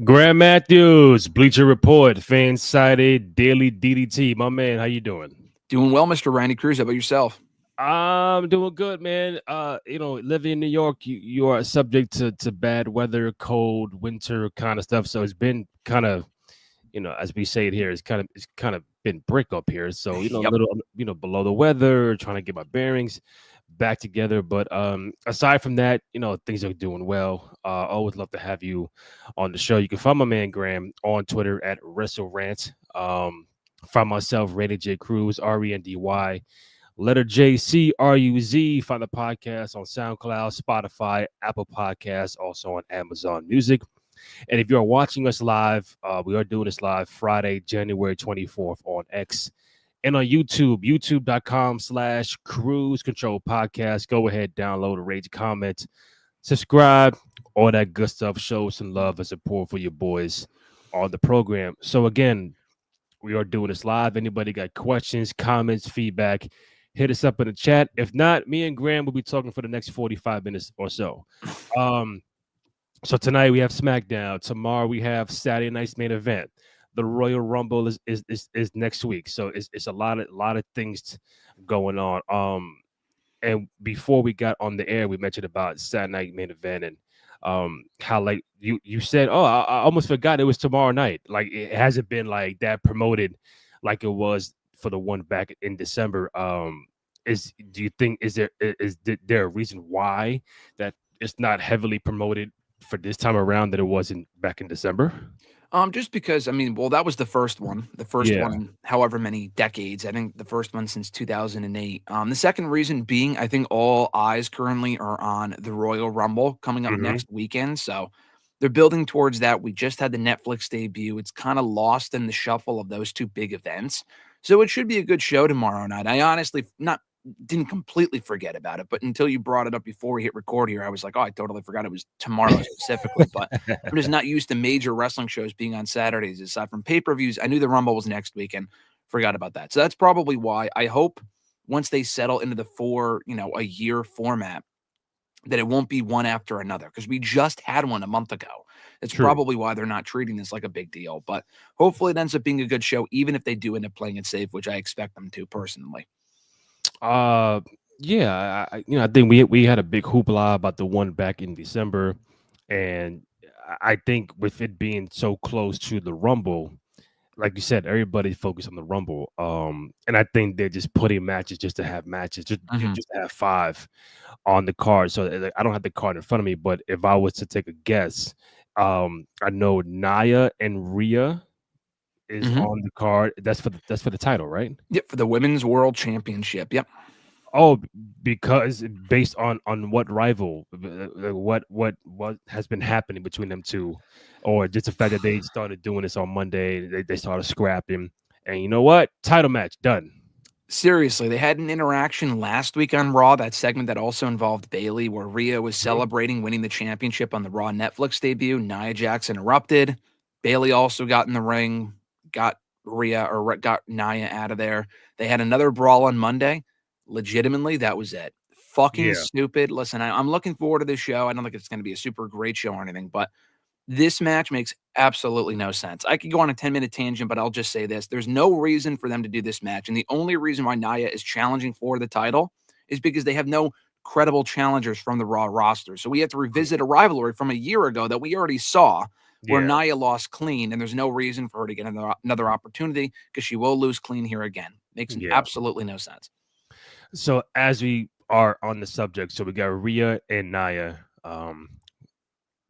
Graham Matthews, Bleacher Report, Fan-Sided, Daily DDT. My man, how you doing? Doing well, Mr. Randy Cruz. How about yourself? I'm doing good, man. Living in New York, you are subject to bad weather, cold, winter kind of stuff. So it's been kind of, as we say it here, it's kind of been brick up here. So a Yep. little, below the weather, trying to get my bearings back together. But aside from that, things are doing well. Always love to have you on the show. You can find my man Graham on Twitter at WrestleRant. Find myself Rated J Cruz, RENDY. Letter JCRUZ. Find the podcast on SoundCloud, Spotify, Apple Podcasts, also on Amazon Music. And if you're watching us live, we are doing this live Friday, January 24th on X and on YouTube, youtube.com/Cruise Control Podcast. Go ahead, download, rate, comment, subscribe, all that good stuff. Show some love and support for your boys on the program. So again, we are doing this live. Anybody got questions, comments, feedback, hit us up in the chat. If not, me and Graham will be talking for the next 45 minutes or so. Um, so tonight we have SmackDown. Tomorrow we have Saturday night's main event. The Royal Rumble is next week. So it's a lot of things going on. And before we got on the air, we mentioned about Saturday night main event and how like you said, oh, I almost forgot it was tomorrow night. Like it hasn't been like that promoted like it was for the one back in December. Do you think there a reason why that it's not heavily promoted for this time around that it wasn't back in December? Just because well, that was the first Yeah. one in however many decades. I think the first one since 2008. The second reason being, I think all eyes currently are on the Royal Rumble coming up Hmm. next weekend. So they're building towards that. We just had the Netflix debut. It's kind of lost in the shuffle of those two big events. So it should be a good show tomorrow night. I honestly not didn't completely forget about it, but until you brought it up before we hit record here, I was like, oh, I totally forgot it was tomorrow specifically. But I'm just not used to major wrestling shows being on Saturdays aside from pay-per-views. I knew the Rumble was next weekend. Forgot about that. So that's probably why. I hope once they settle into the a year format, that it won't be one after another because we just had one a month ago. It's True. probably why they're not treating this like a big deal. But hopefully it ends up being a good show, even if they do end up playing it safe, which I expect them to personally. Uh, yeah, I think we had a big hoopla about the one back in December, and I think with it being so close to the Rumble, like you said, everybody focused on the Rumble. And I think they're just putting matches just to have matches, Mhm. just to have five on the card. So like, I don't have the card in front of me, but if I was to take a guess, I know Naya and Rhea is Mhm. on the card. That's for the title, right? Yep, for the Women's World Championship. Yep. Oh, because based on what rival, what has been happening between them two, or just the fact that they started doing this on Monday, they started scrapping, and you know what? Title match done. Seriously, they had an interaction last week on Raw, that segment that also involved Bailey, where Rhea was Mhm. celebrating winning the championship on the Raw Netflix debut. Nia Jax interrupted. Bailey also got in the ring, got got Nia out of there. They had another brawl on Monday. Legitimately, that was it. Fucking Yeah, stupid. Listen, I'm looking forward to this show. I don't think it's going to be a super great show or anything, but this match makes absolutely no sense. I could go on a 10-minute tangent, but I'll just say this. There's no reason for them to do this match. And the only reason why Nia is challenging for the title is because they have no credible challengers from the Raw roster. So we have to revisit a rivalry from a year ago that we already saw where yeah, Nia lost clean, and there's no reason for her to get another opportunity because she will lose clean here again. Makes yeah. absolutely no sense. So as we are on the subject, so we got Rhea and Naya.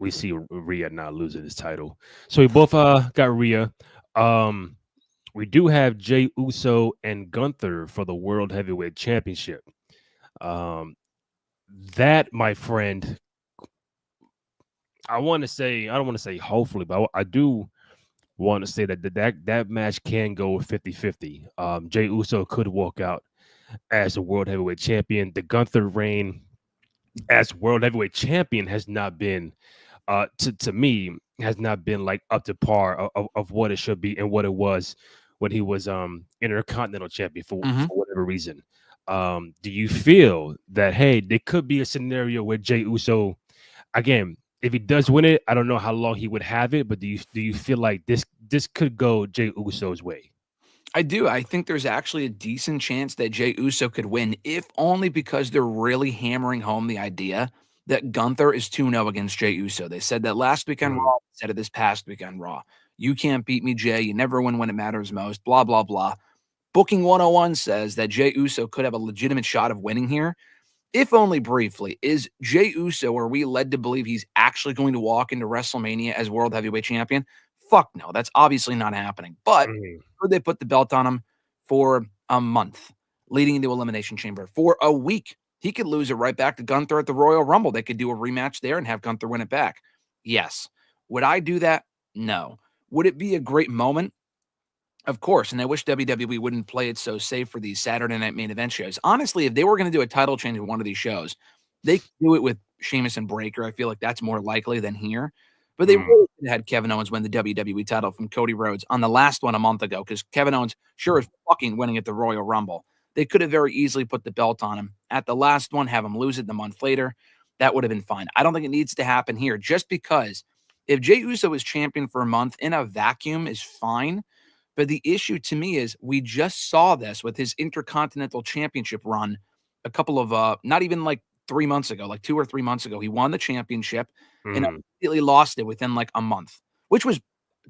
We see Rhea not losing his title. So we both got Rhea. Um, we do have Jay Uso and Gunther for the World Heavyweight Championship. Um, that, my friend, I don't want to say hopefully, but I do want to say that match can go 50-50. Jay Uso could walk out as a World Heavyweight Champion. The Gunther reign as World Heavyweight Champion has not been to me has not been like up to par of what it should be and what it was when he was intercontinental champion Mhm. for whatever reason. Do you feel that, hey, there could be a scenario where Jay Uso again? if he does win it, I don't know how long he would have it, but do you feel like this could go Jey Uso's way? I do. I think there's actually a decent chance that Jey Uso could win, if only because they're really hammering home the idea that Gunther is 2-0 against Jey Uso. They said that last week on Mm, Raw, said it this past week on Raw. You can't beat me, Jey. You never win when it matters most, blah, blah, blah. Booking 101 says that Jey Uso could have a legitimate shot of winning here, if only briefly. Is Jey Uso, are we led to believe he's actually going to walk into WrestleMania as World Heavyweight Champion? Fuck no, that's obviously not happening. But mm, could they put the belt on him for a month, leading into Elimination Chamber for a week? He could lose it right back to Gunther at the Royal Rumble. They could do a rematch there and have Gunther win it back. Yes. Would I do that? No. Would it be a great moment? Of course, and I wish WWE wouldn't play it so safe for these Saturday Night Main Event shows. Honestly, if they were going to do a title change in one of these shows, they could do it with Sheamus and Breaker. I feel like that's more likely than here. But they mm. really could have had Kevin Owens win the WWE title from Cody Rhodes on the last one a month ago, because Kevin Owens sure is fucking winning at the Royal Rumble. They could have very easily put the belt on him at the last one, have him lose it the month later. That would have been fine. I don't think it needs to happen here, just because if Jey Uso is champion for a month in a vacuum is fine. But the issue to me is we just saw this with his Intercontinental Championship run a couple of not even like 3 months ago, like 2 or 3 months ago. He won the championship and Mm. immediately lost it within like a month, which was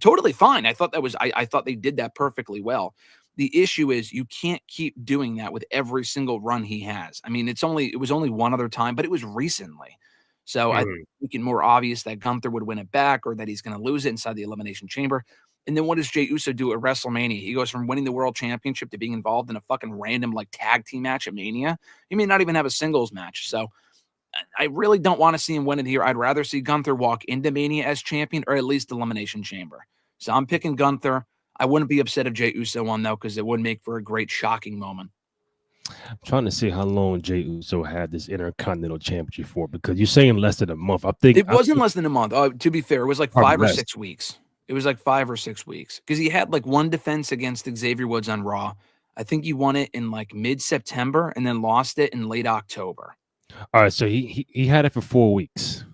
totally fine. I thought that was I thought they did that perfectly well. The issue is you can't keep doing that with every single run he has. I mean, it was only one other time, but it was recently. So I think Mm. it's making more obvious that Gunther would win it back or that he's going to lose it inside the Elimination Chamber. And then what does Jey Uso do at WrestleMania? He goes from winning the world championship to being involved in a fucking random like tag team match at Mania. He may not even have a singles match. So I really don't want to see him win it here. I'd rather see Gunther walk into Mania as champion or at least Elimination Chamber. So I'm picking Gunther. I wouldn't be upset if Jey Uso won though, because it would make for a great shocking moment. I'm trying to see how long Jey Uso had this Intercontinental Championship for because you're saying less than a month. It I wasn't think less than a month. To be fair, it was like probably 5 or less. 6 weeks. It was like 5 or 6 weeks because he had like one defense against Xavier Woods on Raw. I think he won it in like mid-September and then lost it in late October. All right, so he had it for 4 weeks.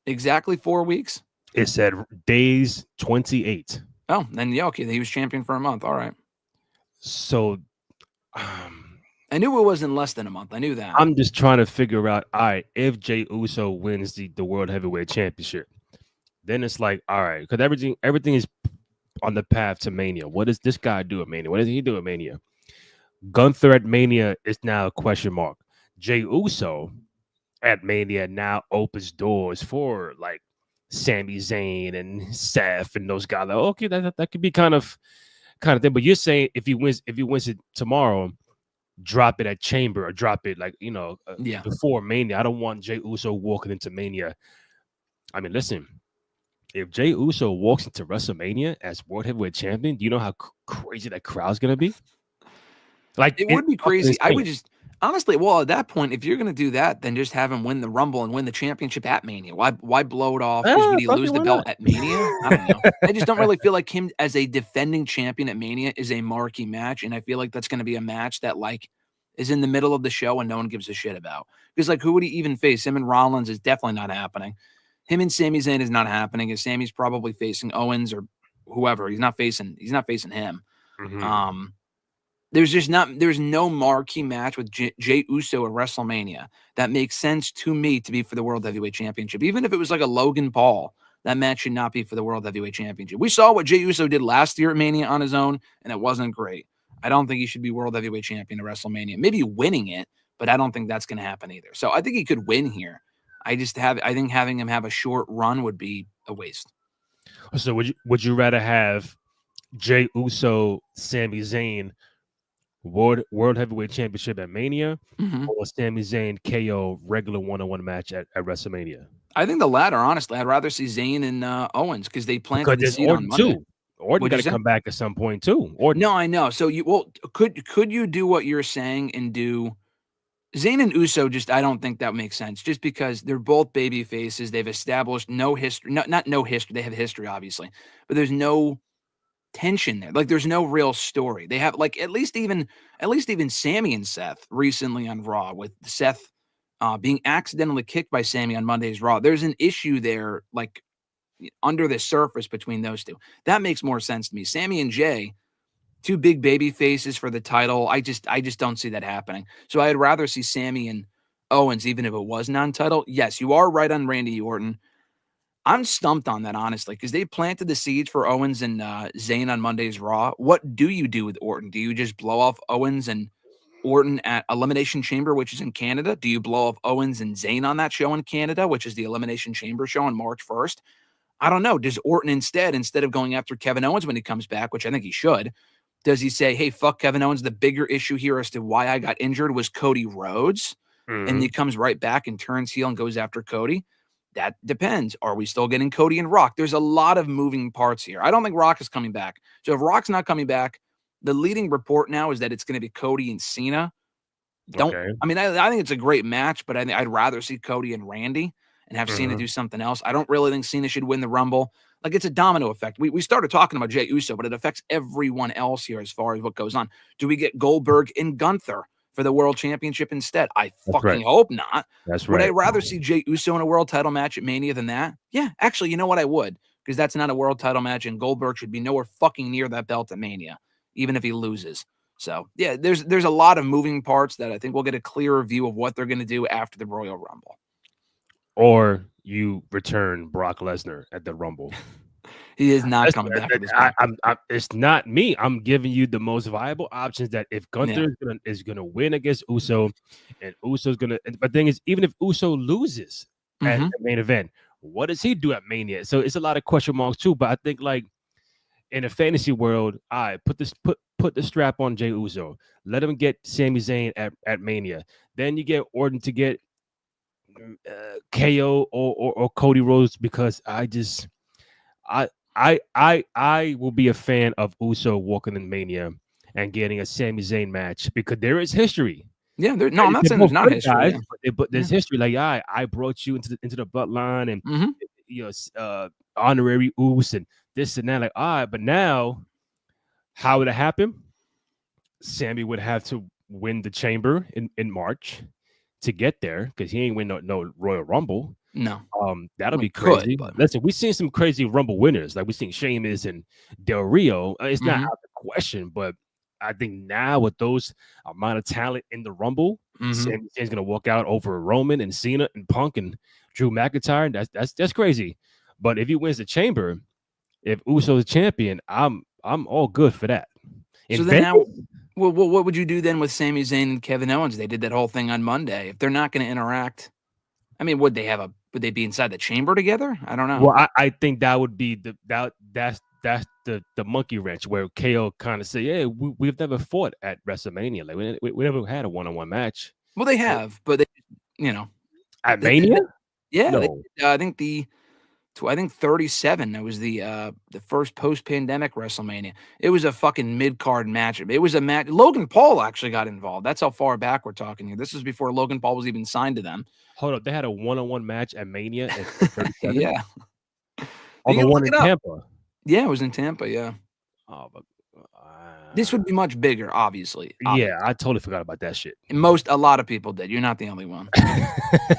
Exactly 4 weeks. It said days 28. Oh, then yeah, okay. He was champion for a month. All right. So um, I knew it wasn't less than a month. I knew that. I'm just trying to figure out. All right, if Jey Uso wins the World Heavyweight Championship, then it's like all right, because everything is on the path to Mania. What does this guy do at Mania? What does he do at Mania? Gunther at Mania is now a question mark. Jey Uso at Mania now opens doors for like Sami Zayn and Seth and those guys. Like, okay, that could be kind of thing. But you're saying if he wins it tomorrow, drop it at Chamber or drop it like Yeah. before Mania. I don't want Jey Uso walking into Mania. I mean, listen, if Jey Uso walks into WrestleMania as World Heavyweight Champion, do you know how crazy that crowd's gonna be? Like It it's would be fucking crazy. I would insane. just honestly, well, at that point, if you're gonna do that, then just have him win the Rumble and win the championship at Mania. Why blow it off? Because would he Fuck it, lose the why belt not? at Mania? I don't know. I just don't really feel like him as a defending champion at Mania is a marquee match, and I feel like that's gonna be a match that like is in the middle of the show and no one gives a shit about. Because like who would he even face? Him and Rollins is definitely not happening. Him and Sami Zayn is not happening. As Sammy's probably facing Owens or whoever. He's not facing him. Mhm. Um, there's no marquee match with Jey Uso at WrestleMania that makes sense to me to be for the World Heavyweight Championship. Even if it was like a Logan Paul, that match should not be for the World Heavyweight Championship. We saw what Jey Uso did last year at Mania on his own, and it wasn't great. I don't think he should be World Heavyweight Champion at WrestleMania. Maybe winning it, but I don't think that's going to happen either. So I think he could win here. I think having him have a short run would be a waste. So would you rather have Jey Uso, Sami Zayn World Heavyweight Championship at Mania, Mhm. or Sami Zayn KO regular one-on-one match at WrestleMania? I think the latter, honestly. I'd rather see Zayn and Owens because they Because planted the there's seed on Orton Monday. too. Orton What'd got you to say? come back at some point too. Orton. No, I know. So could you do what you're saying and do Zayn and Uso? Just I don't think that makes sense. Just because they're both baby faces, they've established no history. Not no history. They have history, obviously, but there's no tension there. Like there's no real story. They have like at least even Sammy and Seth recently on Raw with Seth being accidentally kicked by Sammy on Monday's Raw. There's an issue there, like under the surface between those two. That makes more sense to me. Sammy and Jay, two big baby faces for the title. I just don't see that happening. So I'd rather see Sammy and Owens, even if it was non-title. Yes, you are right on Randy Orton. I'm stumped on that, honestly, because they planted the seeds for Owens and Zayn on Monday's Raw. What do you do with Orton? Do you just blow off Owens and Orton at Elimination Chamber, which is in Canada? Do you blow off Owens and Zayn on that show in Canada, which is the Elimination Chamber show on March 1st? I don't know. Does Orton instead of going after Kevin Owens when he comes back, which I think he should, does he say, hey, fuck Kevin Owens? The bigger issue here as to why I got injured was Cody Rhodes. And he comes right back and turns heel and goes after Cody. That depends. Are we still getting Cody and Rock? There's a lot of moving parts here. I don't think Rock is coming back. So if Rock's not coming back, the leading report now is that it's going to be Cody and Cena. I mean, I think it's a great match, but I'd rather see Cody and Randy and have Cena do something else. I don't really think Cena should win the Rumble. Like, it's a domino effect. We started talking about Jey Uso, but it affects everyone else here as far as what goes on. Do we get Goldberg and Gunther for the world championship instead? I fucking hope not. That's right. Would I rather see Jey Uso in a world title match at Mania than that? Yeah, actually, you know what? I would, because that's not a world title match, and Goldberg should be nowhere fucking near that belt at Mania, even if he loses. So, yeah, there's a lot of moving parts that I think we'll get a clearer view of what they're going to do after the Royal Rumble. Or you return Brock Lesnar at the Rumble. He is not coming back. It's not me. I'm giving you the most viable options. That if Gunther is gonna win against Uso, and Uso's gonna. But the thing is, even if Uso loses at the main event, what does he do at Mania? So it's a lot of question marks too. But I think, like, in a fantasy world, put the strap on Jey Uso. Let him get Sami Zayn at Mania. Then you get Orton to get KO or Cody Rhodes, because I will be a fan of Uso walking in Mania and getting a Sami Zayn match, because there is history. Yeah, I'm not saying there's not history, but there's history. Like, I brought you into the bloodline, and honorary Uso and this and that. Like, but now, how would it happen? Sammy would have to win the Chamber in March to get there, because he ain't win no Royal Rumble. No. That'll be crazy. Listen, we've seen some crazy Rumble winners. Like, we've seen Sheamus and Del Rio. It's not out of the question, but I think now with those amount of talent in the Rumble, Sami Zayn's gonna walk out over Roman and Cena and Punk and Drew McIntyre. That's crazy. But if he wins the Chamber, if Uso's champion, I'm all good for that. So then now, well, what would you do then with Sami Zayn and Kevin Owens? They did that whole thing on Monday. If they're not going to interact, I mean, would they be inside the chamber together? I don't know. Well, I think that would be that's the monkey wrench, where KO kind of say, yeah, we've never fought at WrestleMania. Like, we never had a one-on-one match. Well, they have, but they, at Mania. Yeah, no. I think 37. That was the first post-pandemic WrestleMania. It was a fucking mid-card match. It was a match. Logan Paul actually got involved. That's how far back we're talking here. This was before Logan Paul was even signed to them. Hold up, they had a one-on-one match at Mania at 37? Yeah. Oh, the one in Tampa. Yeah, it was in Tampa, yeah. Oh, but this would be much bigger, obviously. Yeah, I totally forgot about that shit. A lot of people did. You're not the only one.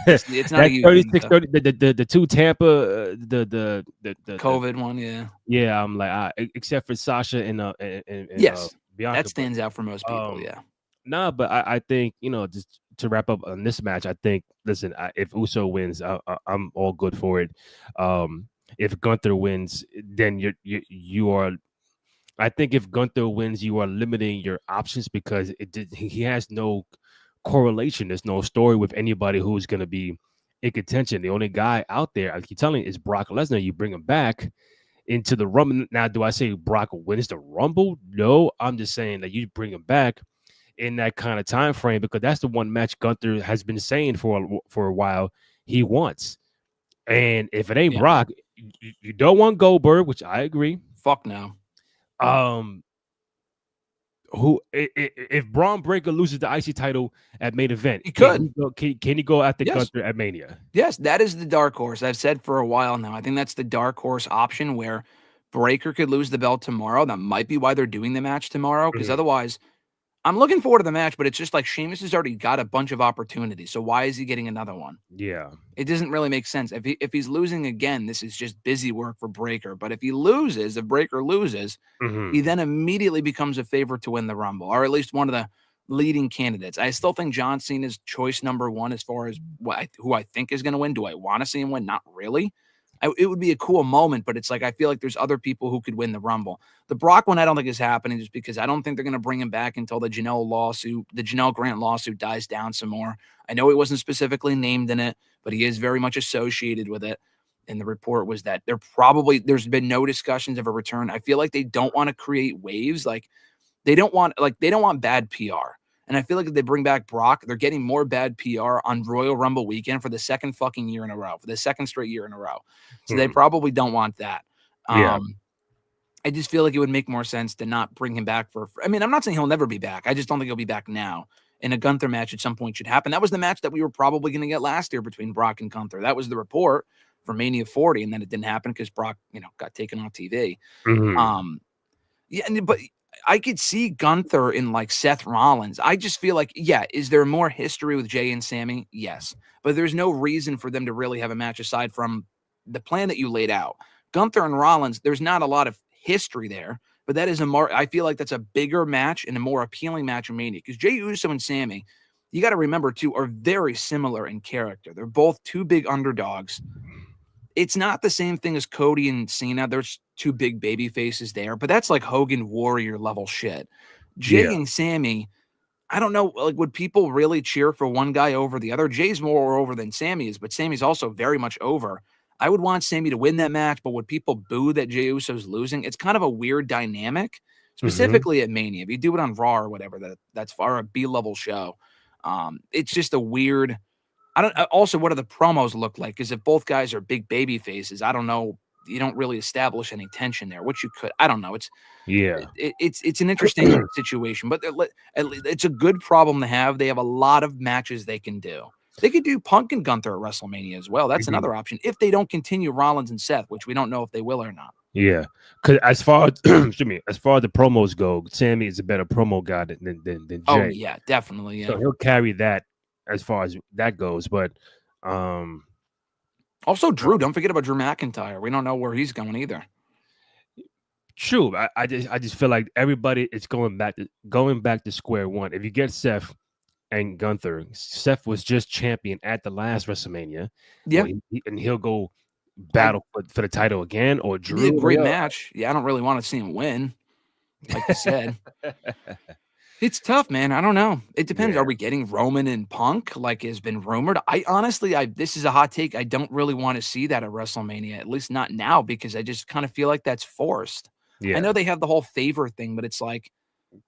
It's not a 36, 30, the two Tampa, the COVID one, yeah. Yeah, I'm like, except for Sasha and yes, Bianca, that stands out for most people. Yeah. Nah, but I think, just to wrap up on this match, I think, listen, if Uso wins, I'm all good for it. If Gunther wins, then you are. I think if Gunther wins, you are limiting your options, because he has no correlation. There's no story with anybody who's going to be in contention. The only guy out there, I keep telling you, is Brock Lesnar. You bring him back into the Rumble. Now, do I say Brock wins the Rumble? No, I'm just saying that you bring him back in that kind of time frame, because that's the one match Gunther has been saying for a while he wants. And if it ain't Brock, you don't want Goldberg, which I agree. Fuck no. Who if Braun Breaker loses the IC title at main event, he could. Can he go after Gunther at Mania? Yes, that is the dark horse. I've said for a while now. I think that's the dark horse option, where Breaker could lose the belt tomorrow. That might be why they're doing the match tomorrow, because otherwise, I'm looking forward to the match, but it's just like Sheamus has already got a bunch of opportunities. So why is he getting another one? Yeah. It doesn't really make sense. If he's losing again, this is just busy work for Breakker. But if Breakker loses, Hmm. he then immediately becomes a favorite to win the Rumble, or at least one of the leading candidates. I still think John Cena's choice number one as far as who I think is going to win. Do I want to see him win? Not really. It would be a cool moment, but it's like I feel like there's other people who could win the Rumble. The Brock one I don't think is happening just because I don't think they're going to bring him back until the Janelle Grant lawsuit dies down some more. I know he wasn't specifically named in it, but he is very much associated with it. And the report was that there's been no discussions of a return. I feel like they don't want to create waves. They don't want bad PR. And I feel like if they bring back Brock, they're getting more bad PR on Royal Rumble weekend for the second fucking year in a row, for the second straight year in a row. So they probably don't want that. Yeah. I just feel like it would make more sense to not bring him back I mean, I'm not saying he'll never be back. I just don't think he'll be back now. And a Gunther match at some point should happen. That was the match that we were probably going to get last year between Brock and Gunther. That was the report for Mania 40, and then it didn't happen because Brock, got taken off TV. Hmm. Yeah, but I could see Gunther in like Seth Rollins. I just feel like, is there more history with Jay and Sammy? Yes. But there's no reason for them to really have a match aside from the plan that you laid out. Gunther and Rollins, there's not a lot of history there, but that is I feel like that's a bigger match and a more appealing match in Mania because Jey Uso and Sammy, you got to remember too, are very similar in character. They're both two big underdogs. It's not the same thing as Cody and Cena. There's two big baby faces there, but that's like Hogan Warrior level shit. Jay Yeah. and Sammy, I don't know, like, would people really cheer for one guy over the other? Jay's more over than Sammy is, but Sammy's also very much over. I would want Sammy to win that match, but would people boo that Jey Uso's losing? It's kind of a weird dynamic, Hmm. specifically at Mania. If you do it on Raw or whatever, that's far a B-level show. It's just a weird. I don't. Also, what do the promos look like? Because if both guys are big baby faces, I don't know. You don't really establish any tension there, which you could. I don't know. Yeah. It's an interesting situation, but it's a good problem to have. They have a lot of matches they can do. They could do Punk and Gunther at WrestleMania as well. That's Mhm. another option if they don't continue Rollins and Seth, which we don't know if they will or not. Yeah, because as far as excuse me, as far as the promos go, Sammy is a better promo guy than Oh Jay, yeah, definitely. so Yeah. he'll carry that as far as that goes. But um, Also, Drew. Don't forget about Drew McIntyre. We don't know where he's going either. true, I just feel like everybody is going back to square one. If you get Seth and Gunther, Seth was just champion at the last WrestleMania. Yeah, And he'll go I, battle for the title again, or it'd be a Drew. great match. Yeah, I don't really want to see him win, like you said. It's tough, man. I don't know. It depends. Are Yeah. we getting Roman and Punk like has been rumored? I honestly, this is a hot take. I don't really want to see that at WrestleMania, at least not now, because I just kind of feel like that's forced. I Yeah. know they have the whole favor thing, but it's like,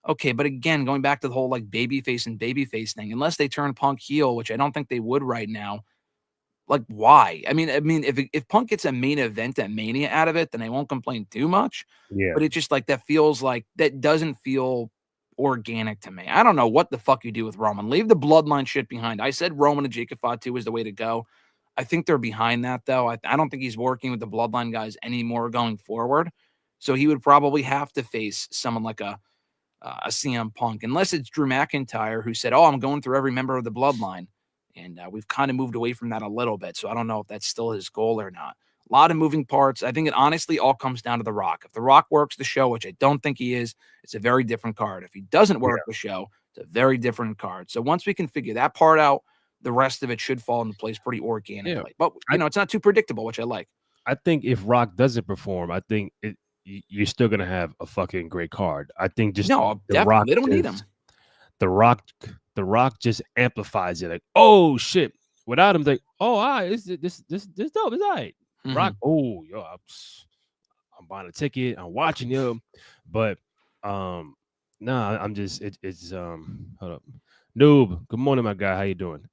okay, but again, going back to the whole like babyface and babyface thing, unless they turn Punk heel, which I don't think they would right now. Like, why? I mean, if Punk gets a main event at Mania out of it, then I won't complain too much. Yeah. But it just like that feels like that doesn't feel organic to me. I don't know what the fuck you do with Roman. Leave the bloodline shit behind. I said Roman and Jacob Fatu is the way to go. I think they're behind that though. I don't think he's working with the bloodline guys anymore going forward. So he would probably have to face someone like a CM Punk, unless it's Drew McIntyre who said, "Oh, I'm going through every member of the bloodline." And we've kind of moved away from that a little bit. So I don't know if that's still his goal or not. A lot of moving parts. I think it honestly all comes down to The Rock. If The Rock works the show, which I don't think he is, it's a very different card. If he doesn't work Yeah. the show, it's a very different card. So once we can figure that part out, the rest of it should fall into place pretty Yeah. organically. But, I it's not too predictable, which I like. I think if Rock doesn't perform, I think you're still gonna have a fucking great card. I think just No, the Rock definitely. They don't need him. just the Rock the Rock just amplifies it. Like, oh shit! Without him, like, oh, all right, this dope. It's all right. Rock, Mhm. oh yo, I'm buying a ticket. I'm watching you, but nah, I'm just it's hold up, noob. Good morning, my guy. How you doing?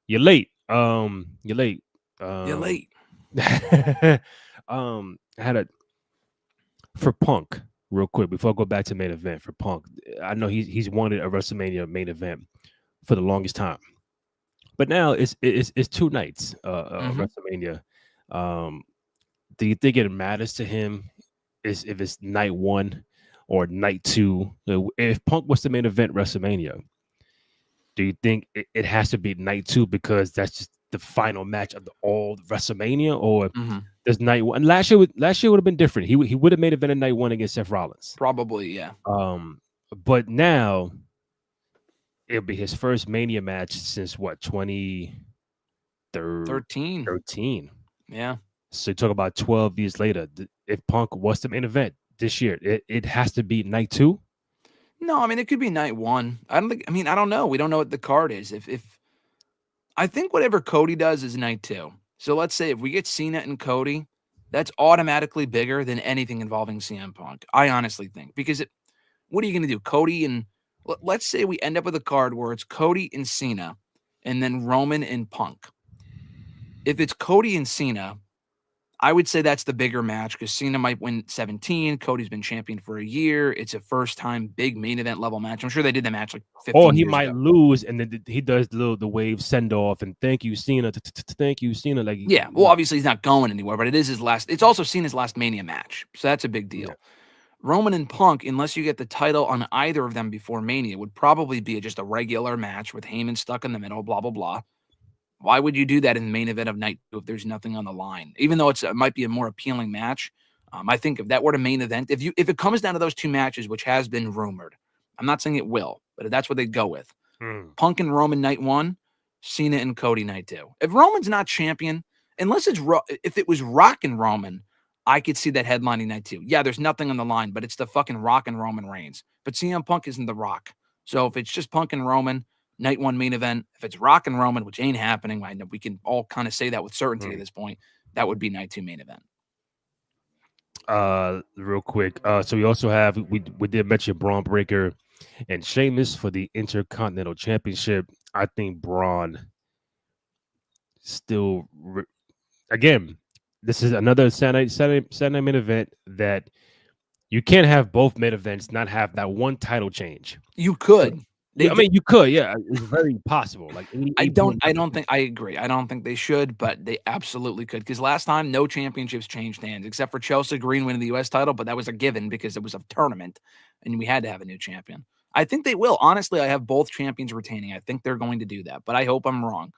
You're late. You're late. You're late. I had a for Punk real quick before I go back to main event for Punk. I know he's wanted a WrestleMania main event for the longest time, but now it's two nights Mhm. WrestleMania. Um, do you think it matters to him is if it's night one or night two? If Punk was the main event WrestleMania, do you think it has to be night two because that's just the final match of the all WrestleMania, or Mhm. does night one? Last year would have been different. He would have made event in night one against Seth Rollins. Probably, yeah. Um, but now it'll be his first Mania match since what 13. 2013. Yeah. So you talk about 12 years later. If Punk was the main event this year, it has to be night two. No, I mean, it could be night one. I don't know. We don't know what the card is. If I think whatever Cody does is night two. So let's say if we get Cena and Cody, that's automatically bigger than anything involving CM Punk. I honestly think because what are you going to do? Cody and let's say we end up with a card where it's Cody and Cena and then Roman and Punk. If it's Cody and Cena, I would say that's the bigger match because Cena might win 17. Cody's been champion for a year. It's a first time big main event level match. I'm sure they did the match like Or 15 he years might ago. lose, and then he does the wave send off and thank you Cena, thank you Cena. Like Yeah, well, obviously he's not going anywhere, but it is his last. It's also Cena's last Mania match, so that's a big deal. Yeah. Roman and Punk, unless you get the title on either of them before Mania, would probably be just a regular match with Heyman stuck in the middle, blah, blah, blah. Why would you do that in the main event of night two if there's nothing on the line? Even though it might be a more appealing match, I think if that were the main event, if it comes down to those two matches, which has been rumored, I'm not saying it will, but if that's what they go with. Punk and Roman night one, Cena and Cody night two. If Roman's not champion, unless if it was Rock and Roman, I could see that headlining night two. Yeah, there's nothing on the line, but it's the fucking Rock and Roman Reigns. But CM Punk isn't the Rock. So if it's just Punk and Roman, night one main event, if it's Rock and Roman, which ain't happening, I know we can all kind of say that with certainty at this point, that would be night two main event. Real quick. So we also have we did mention Braun Breaker and Sheamus for the Intercontinental Championship. I think Braun still again, this is another Saturday main event that you can't have both main events not have that one title change. You could. I mean, you could, yeah, it's very possible. Like I don't think I agree. I don't think they should, but they absolutely could. Because last time, no championships changed hands except for Chelsea Green winning the U.S. title, but that was a given because it was a tournament, and we had to have a new champion. I think they will. Honestly, I have both champions retaining. I think they're going to do that, but I hope I'm wrong.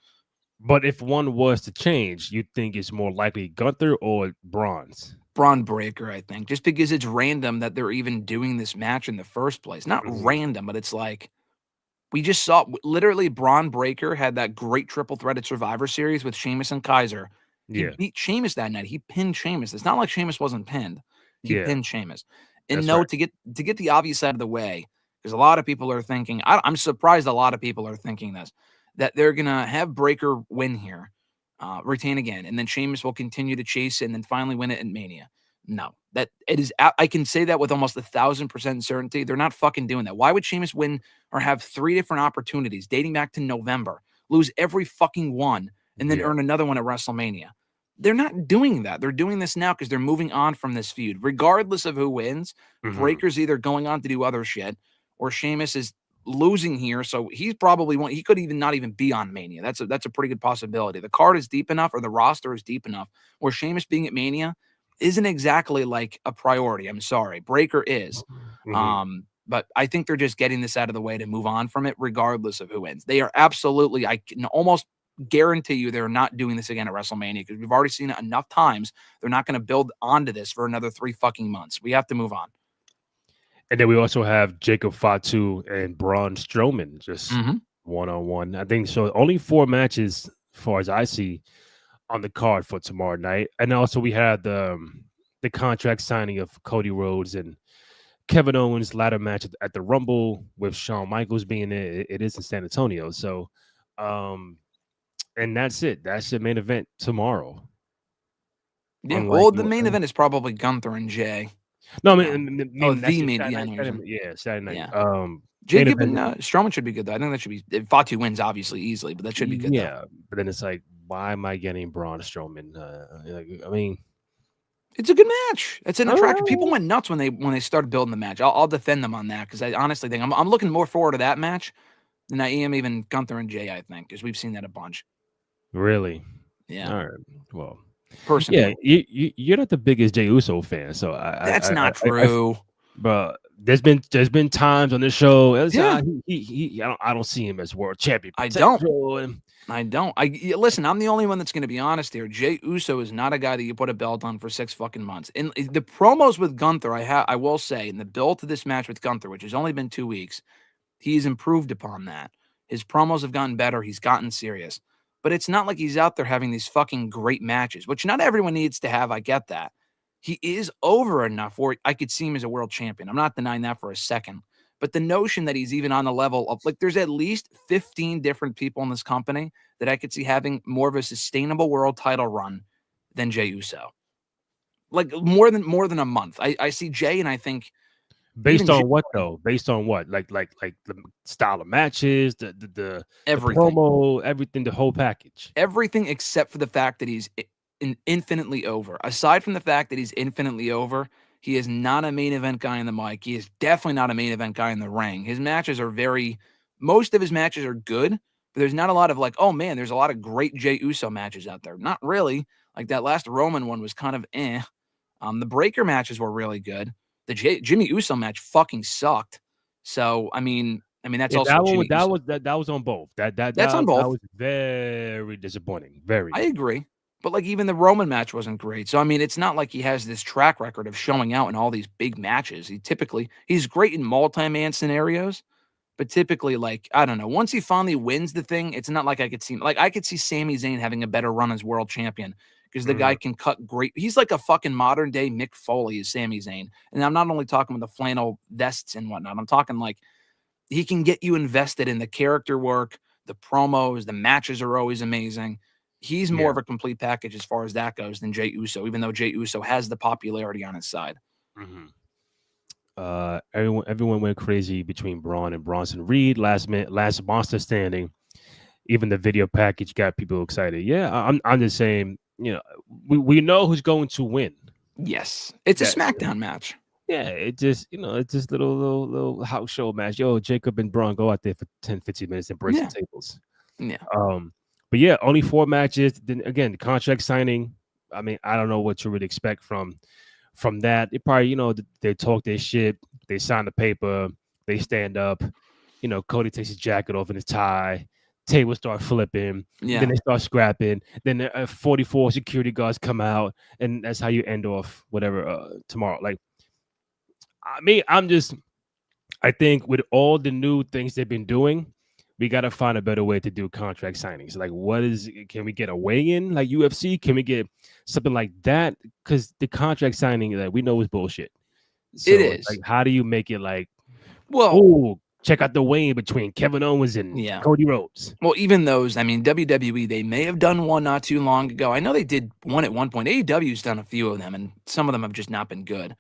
But if one was to change, you think it's more likely Gunther or Braun's? Braun Breaker, I think, just because it's random that they're even doing this match in the first place. Not random, but it's like we just saw literally Braun Breaker had that great triple threat at Survivor Series with Sheamus and Kaiser. He beat Sheamus that night. He pinned Sheamus. It's not like Sheamus wasn't pinned. He pinned Sheamus. And right. to get the obvious out of the way, because a lot of people are thinking, I'm surprised a lot of people are thinking this, that they're gonna have Breaker win here, retain again, and then Sheamus will continue to chase it and then finally win it in Mania. No, that it is. I can say that with almost 1,000% certainty. They're not fucking doing that. Why would Sheamus win or have 3 different opportunities dating back to November, lose every fucking one, and then earn another one at WrestleMania? They're not doing that. They're doing this now because they're moving on from this feud. Regardless of who wins, Breaker's either going on to do other shit or Sheamus is losing here. So he's probably he could even not even be on Mania. That's a pretty good possibility. The card is deep enough or the roster is deep enough where Sheamus being at Mania isn't exactly like a priority. I'm sorry. Breaker is. But I think they're just getting this out of the way to move on from it, regardless of who wins. They are absolutely, I can almost guarantee you they're not doing this again at WrestleMania because we've already seen it enough times. They're not going to build onto this for another 3 fucking months. We have to move on. And then we also have Jacob Fatu and Braun Strowman just one-on-one. I think so. Only 4 matches, as far as I see, on the card for tomorrow night. And also we had the contract signing of Cody Rhodes and Kevin Owens ladder match at the Rumble with Shawn Michaels being there. It is in San Antonio. So and that's it. That's the main event tomorrow. Yeah, well, the main event is probably Gunther and Jay. No, I mean the main event. Saturday night. Yeah. Jacob and Strowman should be good though. I think that should be Fatu wins obviously easily, but that should be good. Yeah, but then it's like, why am I getting Braun Strowman? I mean, it's a good match. It's an attraction. People went nuts when they started building the match. I'll defend them on that because I honestly think I'm looking more forward to that match than I am even Gunther and Jay. I think because we've seen that a bunch. Really? Yeah. All right. Well, personally, yeah, you're not the biggest Jey Uso fan, so that's not true. But there's been times on this show. Yeah. I don't see him as world champion I don't. potential. And Listen, I'm the only one that's going to be honest here. Jey Uso is not a guy that you put a belt on for 6 fucking months. And the promos with Gunther, I will say, in the build to this match with Gunther, which has only been 2 weeks, he's improved upon that. His promos have gotten better. He's gotten serious. But it's not like he's out there having these fucking great matches, which not everyone needs to have. I get that. He is over enough where I could see him as a world champion. I'm not denying that for a second. But the notion that he's even on the level of, like, there's at least 15 different people in this company that I could see having more of a sustainable world title run than Jey Uso. Like more than a month. I see Jey and I think based even on what though? Based on what? Like the style of matches, the everything. promo, everything, the whole package. Everything except for the fact that he's infinitely over. Aside from the fact that he's infinitely over, he is not a main event guy in the mic. He is definitely not a main event guy in the ring. His matches are most of his matches are good, but there's not a lot of like, oh man, there's a lot of great Jey Uso matches out there. Not really. Like that last Roman one was kind of eh. The Breaker matches were really good. The Jimmy Uso match fucking sucked. So I mean that's Yeah, also Jimmy Uso. that was on both. That's on That both. was very disappointing. Very. I agree. But like even the Roman match wasn't great. So I mean, it's not like he has this track record of showing out in all these big matches. He's great in multi-man scenarios, but typically, like, I don't know, once he finally wins the thing, it's not like I could see Sami Zayn having a better run as world champion because the guy can cut great. He's like a fucking modern day Mick Foley is Sami Zayn. And I'm not only talking with the flannel vests and whatnot. I'm talking like he can get you invested in the character work, the promos, the matches are always amazing. He's more of a complete package as far as that goes than Jey Uso, even though Jey Uso has the popularity on his side. Everyone went crazy between Braun and Bronson Reed last monster standing. Even the video package got people excited. Yeah, I'm just saying, we know who's going to win. Yes, it's a SmackDown match. Yeah, it's just little house show match. Yo, Jacob and Braun go out there for 10, 15 minutes and break some tables. Yeah. But yeah, only 4 matches. Then again, the contract signing. I mean, I don't know what to really expect from that. They probably, they talk their shit. They sign the paper. They stand up. Cody takes his jacket off and his tie. Tables start flipping. Yeah. Then they start scrapping. Then 44 security guards come out, and that's how you end off whatever tomorrow. Like, I think with all the new things they've been doing, we got to find a better way to do contract signings. Like, can we get a weigh-in like UFC? Can we get something like that? Because the contract signing that we know is bullshit. So, it is. Like, how do you make it like, well, check out the weigh-in between Kevin Owens and Cody Rhodes? Well, even those, I mean, WWE, they may have done one not too long ago. I know they did one at one point. AEW's done a few of them, and some of them have just not been good.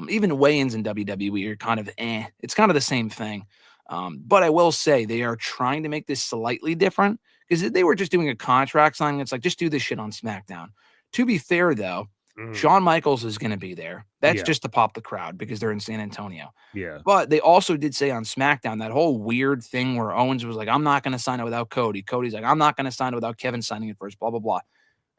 Even weigh-ins in WWE are kind of It's kind of the same thing. But I will say they are trying to make this slightly different because if they were just doing a contract signing, it's like, just do this shit on SmackDown. To be fair, though, Shawn Michaels is going to be there. That's just to pop the crowd because they're in San Antonio. Yeah. But they also did say on SmackDown that whole weird thing where Owens was like, I'm not going to sign it without Cody. Cody's like, I'm not going to sign it without Kevin signing it first, blah, blah, blah.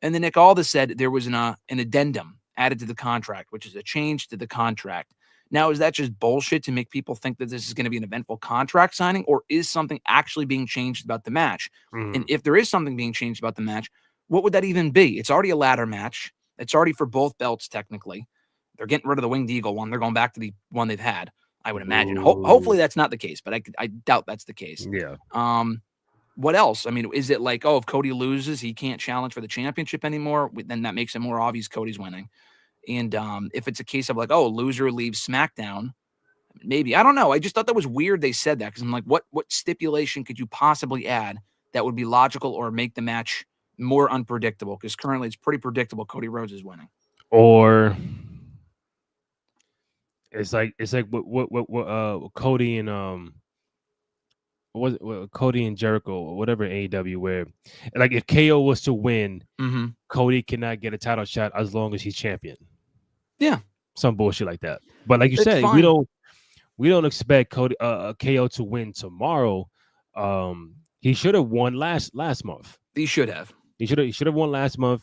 And then Nick Aldis said there was an addendum added to the contract, which is a change to the contract. Now, is that just bullshit to make people think that this is going to be an eventful contract signing, or is something actually being changed about the match? And if there is something being changed about the match, what would that even be? It's already a ladder match. It's already for both belts, technically. They're getting rid of the Winged Eagle one. They're going back to the one they've had, I would imagine. Hopefully that's not the case, but I doubt that's the case. Yeah. What else? I mean, is it like, if Cody loses, he can't challenge for the championship anymore? Then that makes it more obvious Cody's winning. And if it's a case of like, loser leaves SmackDown, maybe. I don't know. I just thought that was weird they said that because I'm like, what stipulation could you possibly add that would be logical or make the match more unpredictable? Because currently it's pretty predictable Cody Rhodes is winning. Or it's like what Cody and Cody and Jericho or whatever AEW where like if KO was to win, Cody cannot get a title shot as long as he's champion. Yeah, some bullshit like that. But like you said, we don't expect KO to win tomorrow. He should have won last month. He should have won last month,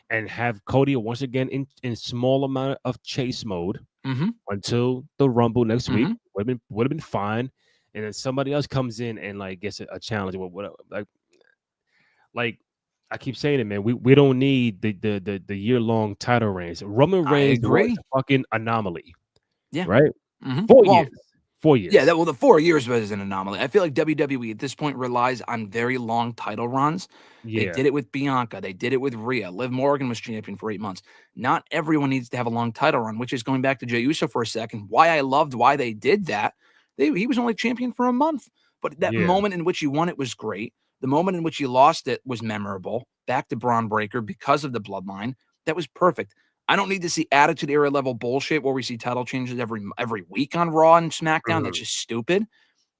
and have Cody once again in small amount of chase mode Mm-hmm. until the Rumble next week. Mm-hmm. Would have been fine, and then somebody else comes in and like gets a challenge. Like I keep saying it, man. We don't need the year long title reigns. Roman I Reigns was agree. a fucking anomaly, Yeah. right? Mm-hmm. 4 years, Well, 4 years. the 4 years was an anomaly. I feel like WWE at this point relies on very long title runs. They Yeah, did it with Bianca. They did it with Rhea. Liv Morgan was champion for 8 months. Not everyone needs to have a long title run, which is going back to Jey Uso for a second. Why I loved why they did that. He was only champion for a month. But that yeah. moment in which he won it was great. The moment in which he lost it was memorable. Back to Braun Breaker because of the bloodline. That was perfect. I don't need to see Attitude Era level bullshit where we see title changes every week on Raw and SmackDown. That's Mhm. just stupid.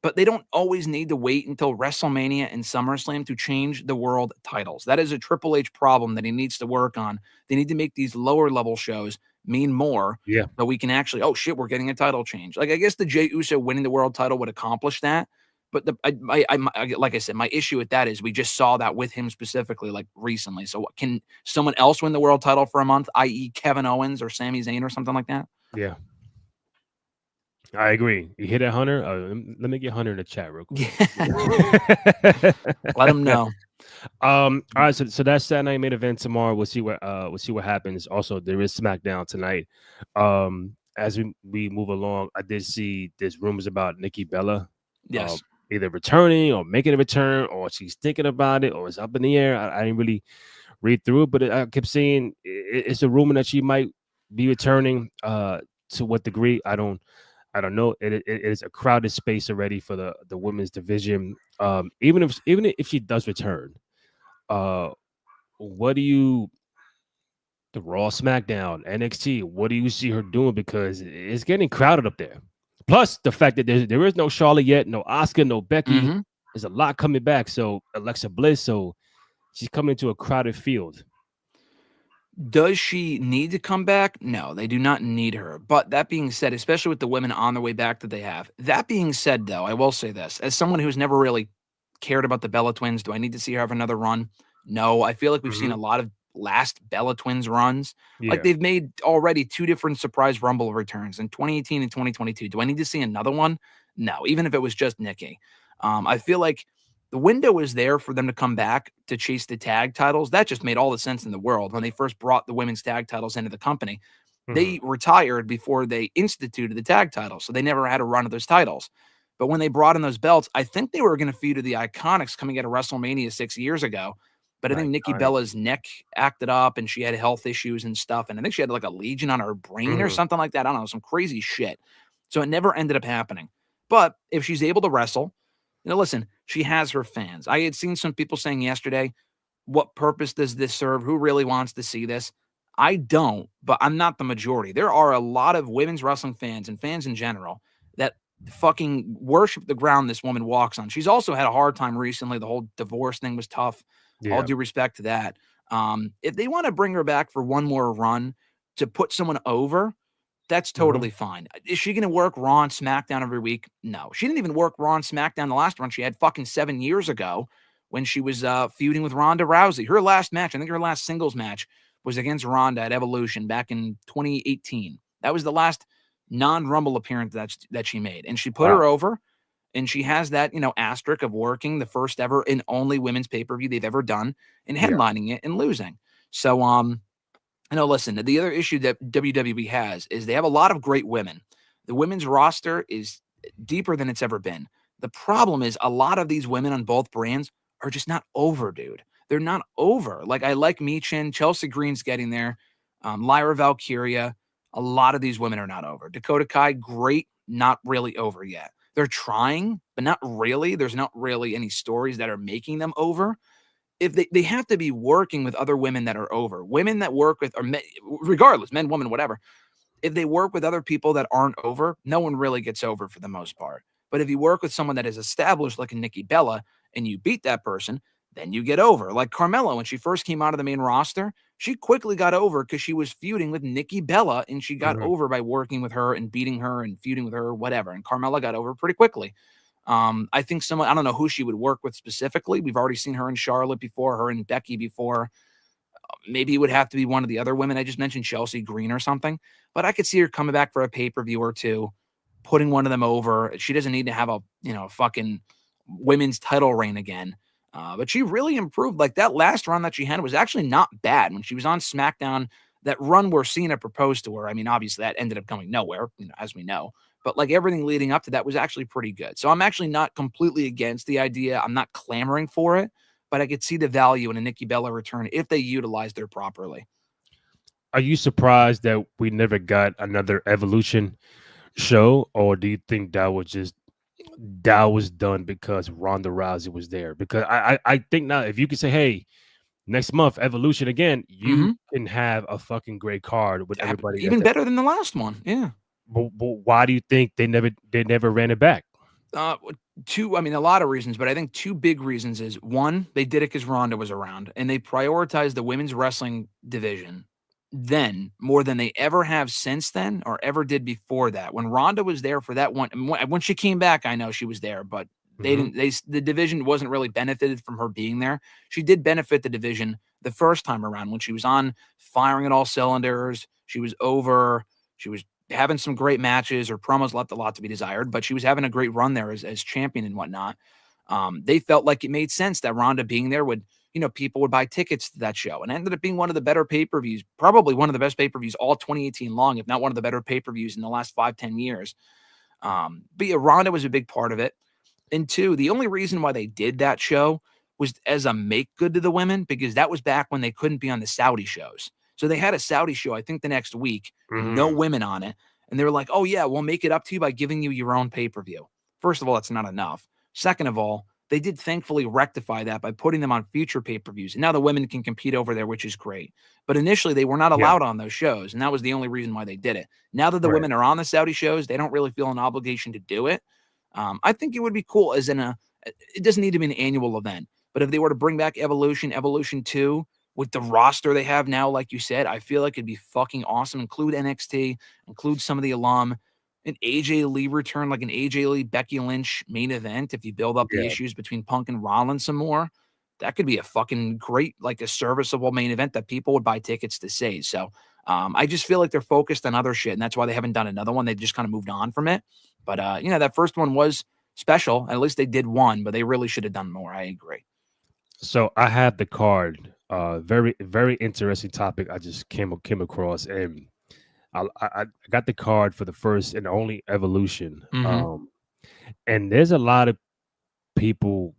But they don't always need to wait until WrestleMania and SummerSlam to change the world titles. That is a Triple H problem that he needs to work on. They need to make these lower level shows mean more Yeah, so we can actually, oh shit, we're getting a title change. Like I guess the Jey Uso winning the world title would accomplish that. But like I said, my issue with that is we just saw that with him specifically, like recently. So can someone else win the world title for a month, i.e., Kevin Owens or Sami Zayn or something like that? yeah. I agree. You hit it, Hunter. Let me get Hunter in the chat real quick. Yeah, let him know. All right. So that's Saturday night main event tomorrow. We'll see what happens. Also, there is SmackDown tonight. As we move along, I did see there's rumors about Nikki Bella, uh, Yes. either returning or making a return, or she's thinking about it, or it's up in the air. I didn't really read through it, but I kept seeing it's a rumor that she might be returning. To what degree? I don't know. It is a crowded space already for the women's division. Even if she does return, uh, what do you the Raw, SmackDown, NXT? What do you see her doing? Because it's getting crowded up there. Plus the fact that there is no Charlotte yet, no Oscar, no Becky. Hmm. There's a lot coming back. So Alexa Bliss, so she's coming into a crowded field. Does she need to come back? No, they do not need her. But that being said, especially with the women on the way back that they have, that being said, though, I will say this as someone who's never really cared about the Bella twins, do I need to see her have another run? No, I feel like we've seen Hmm. a lot of last Bella twins runs. Like Yeah. they've made already two different surprise Rumble returns in 2018 and 2022. Do I need to see another one? No, even if it was just Nikki. I feel like the window was there for them to come back to chase the tag titles. That just made all the sense in the world when they first brought the women's tag titles into the company. Hmm. They retired before they instituted the tag titles, so they never had a run of those titles. But when they brought in those belts, I think they were going to feud to the Iconics coming out of WrestleMania 6 years ago. But I think Nikki Iconics. Bella's neck acted up and she had health issues and stuff. And I think she had like a legion on her brain or Hmm. something like that. I don't know, some crazy shit. So it never ended up happening. But if she's able to wrestle, listen, she has her fans. I had seen some people saying yesterday, what purpose does this serve? Who really wants to see this? I don't, but I'm not the majority. There are a lot of women's wrestling fans and fans in general that fucking worship the ground this woman walks on. She's also had a hard time recently. The whole divorce thing was tough. All Yeah. due respect to that. If they want to bring her back for one more run to put someone over, that's Hmm. totally fine. Is she going to work Raw and SmackDown every week? No. She didn't even work Raw and SmackDown the last run she had fucking 7 years ago when she was feuding with Ronda Rousey. Her last match, I think her last singles match was against Ronda at Evolution back in 2018. That was the last non-Rumble appearance that she made. And she put her Wow. over, and she has that, asterisk of working the first ever and only women's pay-per-view they've ever done and Yeah. headlining it and losing. So, listen, the other issue that WWE has is they have a lot of great women. The women's roster is deeper than it's ever been. The problem is a lot of these women on both brands are just not over, dude. They're not over. Like I like Michin, Chelsea Green's getting there, Lyra Valkyria. A lot of these women are not over. Dakota Kai, great, not really over yet. They're trying, but not really. There's not really any stories that are making them over if they have to be working with other women that are over, women that work with, or men, regardless, men, women, whatever. If they work with other people that aren't over, no one really gets over for the most part. But if you work with someone that is established, like a Nikki Bella, and you beat that person, then you get over. Like Carmella, when she first came out of the main roster, she quickly got over because she was feuding with Nikki Bella, and she got Hmm. over by working with her and beating her and feuding with her, whatever. And Carmella got over pretty quickly. I think someone, I don't know who she would work with specifically. We've already seen her in Charlotte before, her and Becky before. Maybe it would have to be one of the other women I just mentioned, Chelsea Green or something. But I could see her coming back for a pay-per-view or two, putting one of them over. She doesn't need to have a fucking women's title reign again. But she really improved. Like that last run that she had was actually not bad when she was on SmackDown. That run where Cena proposed to her. I mean, obviously that ended up going nowhere, as we know. But like everything leading up to that was actually pretty good. So I'm actually not completely against the idea. I'm not clamoring for it, but I could see the value in a Nikki Bella return if they utilized her properly. Are you surprised that we never got another Evolution show, or do you think that was done because Ronda Rousey was there? Because I think now if you could say, hey, next month Evolution again, you can have a fucking great card with everybody. Even better than the last one. Yeah. But why do you think they never ran it back? A lot of reasons, but I think two big reasons is one, they did it because Ronda was around and they prioritized the women's wrestling division then more than they ever have since then or ever did before that. When Ronda was there for that one, when she came back, I know she was there, but the division wasn't really benefited from her being there. She did benefit the division the first time around when she was on firing at all cylinders. She was over. She was having some great matches. Her promos left a lot to be desired, but she was having a great run there as champion and whatnot. They felt like it made sense that Ronda being there would, people would buy tickets to that show, and it ended up being one of the better pay-per-views, probably one of the best pay-per-views all 2018 long, if not one of the better pay-per-views in the last 5-10 years. But yeah, Ronda was a big part of it. And two, the only reason why they did that show was as a make good to the women, because that was back when they couldn't be on the Saudi shows. So they had a Saudi show, I think the next week, no women on it. And they were like, oh yeah, we'll make it up to you by giving you your own pay-per-view. First of all, that's not enough. Second of all, they did thankfully rectify that by putting them on future pay-per-views. And now the women can compete over there, which is great. But initially they were not allowed on those shows. And that was the only reason why they did it. Now that the women are on the Saudi shows, they don't really feel an obligation to do it. I think it would be cool it doesn't need to be an annual event, but if they were to bring back Evolution 2 with the roster they have now, like you said, I feel like it'd be fucking awesome. Include NXT, include some of the alum, an AJ Lee return, like an AJ Lee, Becky Lynch main event. If you build up the issues between Punk and Rollins some more, that could be a fucking great, like a serviceable main event that people would buy tickets to see. So I just feel like they're focused on other shit, and that's why they haven't done another one. They've just kind of moved on from it. But, that first one was special. At least they did one, but they really should have done more. I agree. So I have the card. Very, very interesting topic I just came across, and I got the card for the first and only Evolution. And there's a lot of people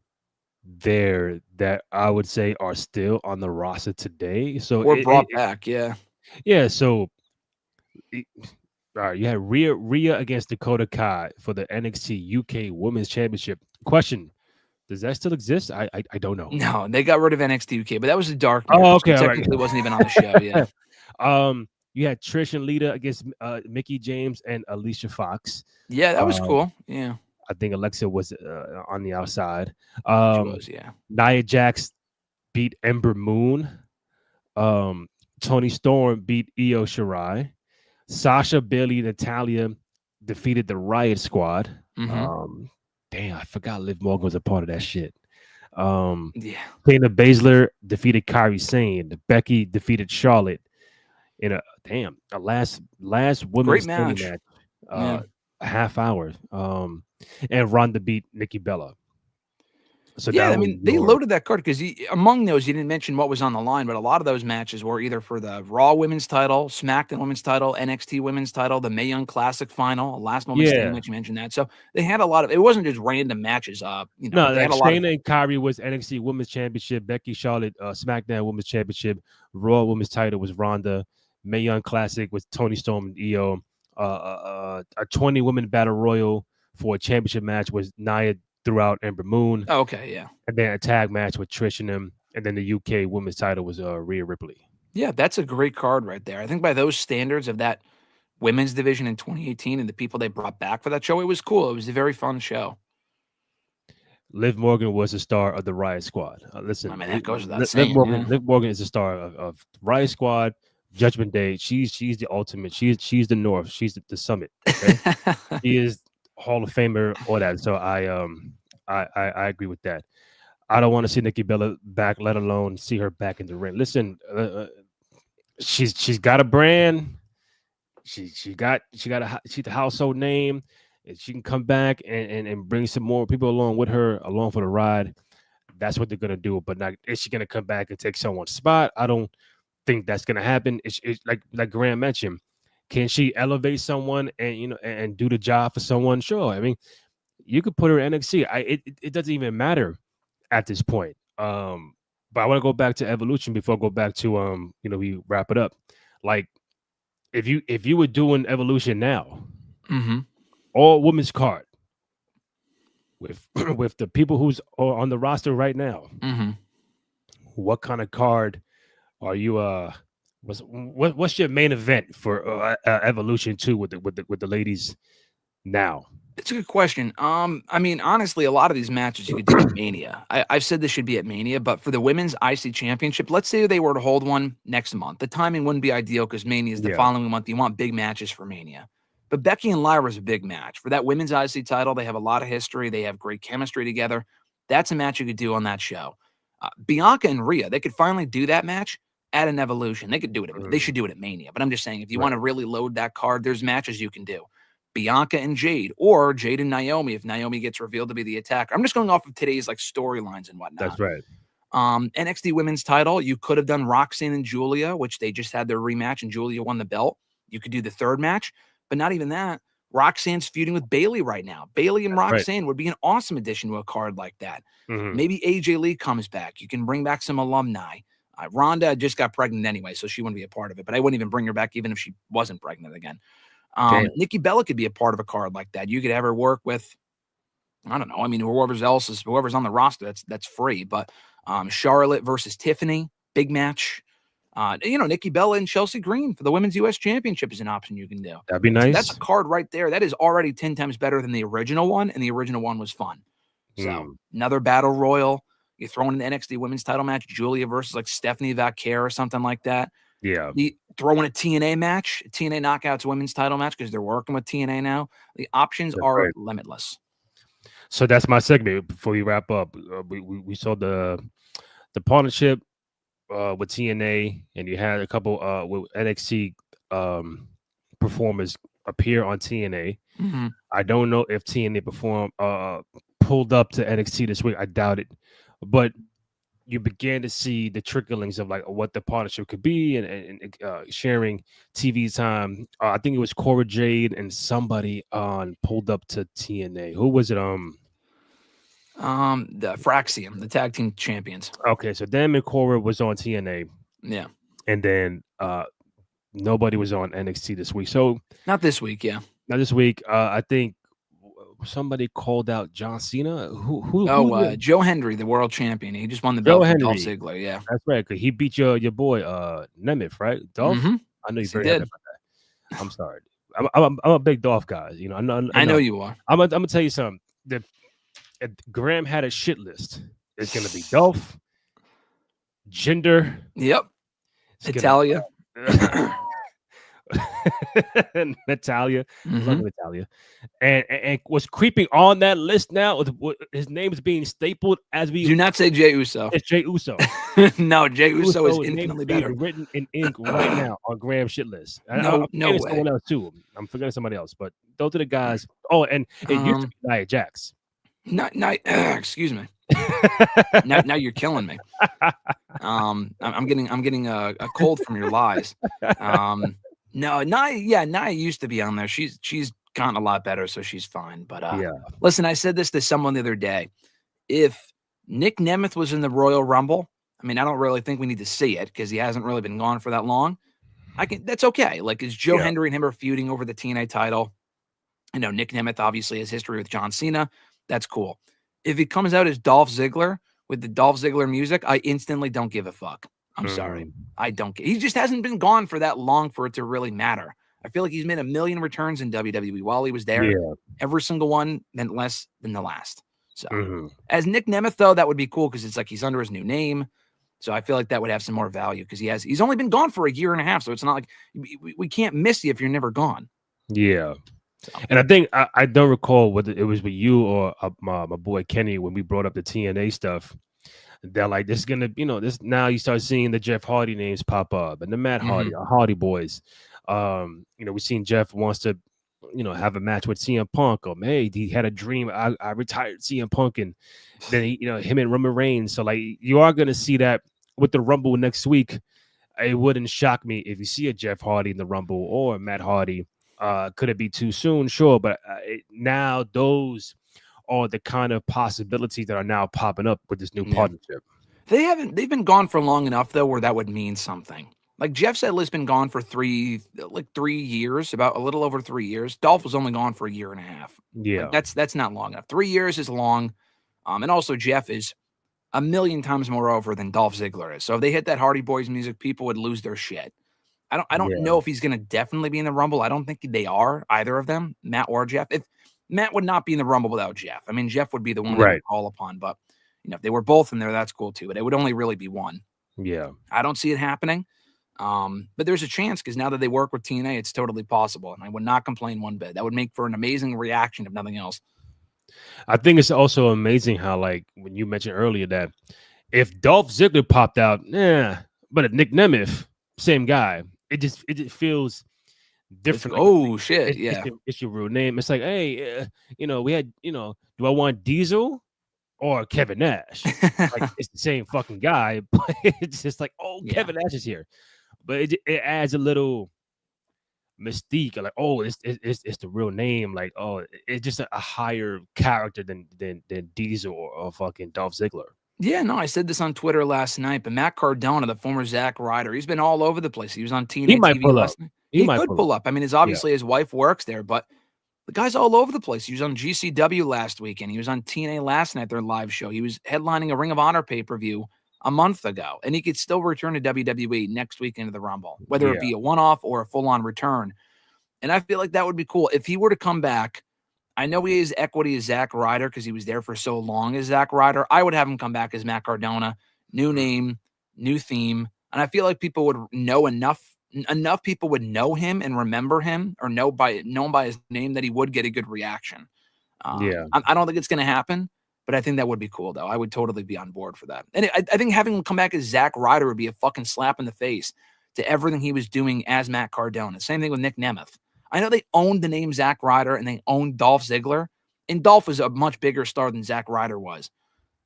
there that I would say are still on the roster today. So or brought back, yeah. Yeah, so all right, you had Rhea against Dakota Kai for the NXT UK Women's Championship. Question: does that still exist? I don't know. No, they got rid of NXT UK, but that was a dark. Oh, okay, so technically wasn't even on the show. Yeah. You had Trish and Lita against Mickey James and Alicia Fox. Yeah, that was cool. Yeah, I think Alexa was on the outside. She was, yeah. Nia Jax beat Ember Moon. Toni Storm beat Io Shirai. Sasha, Bailey, and Natalya defeated the Riot Squad. Damn, I forgot Liv Morgan was a part of that shit. Shayna Baszler defeated Kairi Sane. Becky defeated Charlotte in a last women's match. A half hour. And Ronda beat Nikki Bella. So yeah, they loaded that card because among those, you didn't mention what was on the line, but a lot of those matches were either for the Raw Women's title, SmackDown Women's title, NXT Women's title, the Mae Young Classic final, last moment standing match, you mentioned that. So they had a lot of, it wasn't just random matches. No, like Shayna and Kyrie was NXT Women's Championship, Becky Charlotte, SmackDown Women's Championship, Raw Women's title was Ronda, Mae Young Classic was Toni Storm and Io, a 20 women battle royal for a championship match was Nia throughout Ember Moon. Oh, okay, yeah. And then a tag match with Trish and them. And then the UK women's title was Rhea Ripley. Yeah, that's a great card right there. I think by those standards of that women's division in 2018 and the people they brought back for that show, it was cool. It was a very fun show. Liv Morgan was the star of the Riot Squad. Listen, that goes without saying. Liv Morgan is the star of Riot Squad, Judgment Day. She's the ultimate. She's the North. She's the summit. Okay? She is Hall of Famer, all that. So I agree with that. I don't want to see Nikki Bella back, let alone see her back in the ring. Listen, she's got a brand. She's the household name, and she can come back and bring some more people along with her, along for the ride. That's what they're gonna do. But not is she gonna come back and take someone's spot? I don't think that's gonna happen. It's like Graham mentioned. Can she elevate someone and and do the job for someone? Sure. I mean, you could put her in NXT. It doesn't even matter at this point. But I want to go back to Evolution before I go back to we wrap it up. Like if you were doing Evolution now, Mm-hmm. all women's card with with the people who's on the roster right now, Mm-hmm. what kind of card are you what's your main event for Evolution 2 with the ladies now? It's a good question. I mean, honestly, a lot of these matches you could do at Mania. I've said this should be at Mania, but for the women's IC championship, let's say they were to hold one next month. The timing wouldn't be ideal because Mania is the Yeah. following month. You want big matches for Mania. But Becky and Lyra is a big match. For that women's IC title, they have a lot of history. They have great chemistry together. That's a match you could do on that show. Bianca and Rhea, they could finally do that match at an Evolution. They could do it. They should do it at Mania. But I'm just saying, if you want to really load that card, there's matches you can do. Bianca and Jade, or Jade and Naomi if Naomi gets revealed to be the attacker. I'm just going off of today's like storylines and whatnot. That's right. NXT women's title, you could have done Roxanne and Julia, which they just had their rematch and Julia won the belt. You could do the third match, but not even that. Roxanne's feuding with Bayley right now. Bayley and Roxanne would be an awesome addition to a card like that. Maybe AJ Lee comes back. You can bring back some alumni. Rhonda just got pregnant anyway, so she wouldn't be a part of it, but I wouldn't even bring her back even if she wasn't pregnant again. Nikki Bella could be a part of a card like that. You could have her work with, I don't know. I mean, whoever's on the roster, that's free. But Charlotte versus Tiffany, big match. Nikki Bella and Chelsea Green for the Women's U.S. Championship is an option you can do. That'd be nice. So that's a card right there. That is already 10 times better than the original one, and the original one was fun. So another battle royal. You throw in an NXT women's title match, Julia versus like Stephanie Vaquer or something like that. Yeah. Throw in a TNA match, a TNA Knockouts women's title match because they're working with TNA now. The options are limitless. So that's my segment before we wrap up. We saw the partnership with TNA, and you had a couple with NXT performers appear on TNA. I don't know if TNA pulled up to NXT this week. I doubt it, but you began to see the tricklings of like what the partnership could be and sharing TV time. I think it was Cora Jade and somebody pulled up to TNA. Who was it? The Fraxium, the tag team champions. Okay, so Dan and Cora was on TNA. Yeah. And then nobody was on NXT this week. So not this week, yeah. Not this week. I think somebody called out John Cena. Joe Hendry, the world champion. He just won the belt from Dolph Ziggler. Yeah, that's right. Cause he beat your boy Nemeth, right? Dolph. I know you're very happy about that. I'm sorry. I'm a big Dolph guy. You know, I know you are. I'm gonna tell you something. Graham had a shit list. It's gonna be Dolph, Jinder. Yep. Natalia. Natalia, love Natalia, and what's creeping on that list now? His name is being stapled as we do not say Jey Uso. It's Jey Uso. No, Jey Uso is infinitely better. Written in ink right now on Graham's shit list. No way. Someone else too. I'm forgetting somebody else, but those are the guys. Oh, and it used to be Nia Jax. Excuse me. now you're killing me. I'm getting a cold from your lies. No, Nia used to be on there. She's gotten a lot better, so she's fine. But listen, I said this to someone the other day. If Nick Nemeth was in the Royal Rumble, I mean, I don't really think we need to see it because he hasn't really been gone for that long. That's okay. Like, is Joe Hendry and him are feuding over the TNA title? I know Nick Nemeth obviously has history with John Cena. That's cool. If he comes out as Dolph Ziggler with the Dolph Ziggler music, I instantly don't give a fuck. I'm sorry. I don't get. He just hasn't been gone for that long for it to really matter. I feel like he's made 1 million returns in WWE while he was there. Yeah. Every single one meant less than the last. So as Nick Nemeth, though, that would be cool because it's like he's under his new name. So I feel like that would have some more value because he's only been gone for 1.5 years. So it's not like we can't miss you if you're never gone. Yeah. And I think I don't recall whether it was with you or my boy Kenny when we brought up the TNA stuff. They're like, this is gonna, this now you start seeing the Jeff Hardy names pop up and the Matt Hardy, Mhm. Hardy boys. We've seen Jeff wants to, have a match with CM Punk, or hey, he had a dream. I retired CM Punk, and then him and Roman Reigns. So like, you are gonna see that with the Rumble next week. It wouldn't shock me if you see a Jeff Hardy in the Rumble or a Matt Hardy. Could it be too soon? Sure, but now those are the kind of possibilities that are now popping up with this new Yeah. partnership. They've been gone for long enough though where that would mean something. Like Jeff Sedley's been gone for 3 years, about a little over 3 years. Dolph was only gone for a year and a half. Like Yeah, that's not long enough. 3 years is long. And also Jeff is a million times more over than Dolph Ziggler is. So if they hit that Hardy Boys music, people would lose their shit. I don't yeah, know if he's gonna definitely be in the Rumble. I don't think they are, either of them, Matt or Jeff. If Matt would not be in the Rumble without Jeff. I mean, Jeff would be the one they would right. call upon, but if they were both in there, that's cool too. But it would only really be one. Yeah. I don't see it happening. But there's a chance because now that they work with TNA, it's totally possible. And I would not complain one bit. That would make for an amazing reaction, if nothing else. I think it's also amazing how, like, when you mentioned earlier that if Dolph Ziggler popped out, yeah, but if Nick Nemeth, same guy, it just feels It's different. Like oh shit, it's yeah. your real name. It's like, hey, we had, do I want Diesel or Kevin Nash? Like, it's the same fucking guy, but it's just like, oh, Yeah. Kevin Nash is here, but it adds a little mystique. Like, oh, it's the real name. Like, oh, it's just a higher character than Diesel or fucking Dolph Ziggler. Yeah, no, I said this on Twitter last night, but Matt Cardona, the former Zack Ryder, he's been all over the place. He was on He TNA might TV pull up. last night. He He might could pull up. pull up. I mean, Yeah, obviously his wife works there, but the guy's all over the place. He was on GCW last weekend. He was on TNA last night, their live show. He was headlining a Ring of Honor pay-per-view a month ago, and he could still return to WWE next week into the Rumble, whether it yeah, be a one-off or a full-on return. And I feel like that would be cool. If he were to come back, I know he has equity as Zack Ryder because he was there for so long as Zack Ryder. I would have him come back as Matt Cardona, new name, new theme. And I feel like people would know enough people would know him and remember him or know him by his name that he would get a good reaction. yeah, I don't think it's going to happen, but I think that would be cool, though. I would totally be on board for that. And I think having him come back as Zack Ryder would be a fucking slap in the face to everything he was doing as Matt Cardona. Same thing with Nick Nemeth. I know they owned the name Zack Ryder and they owned Dolph Ziggler, and Dolph was a much bigger star than Zack Ryder was.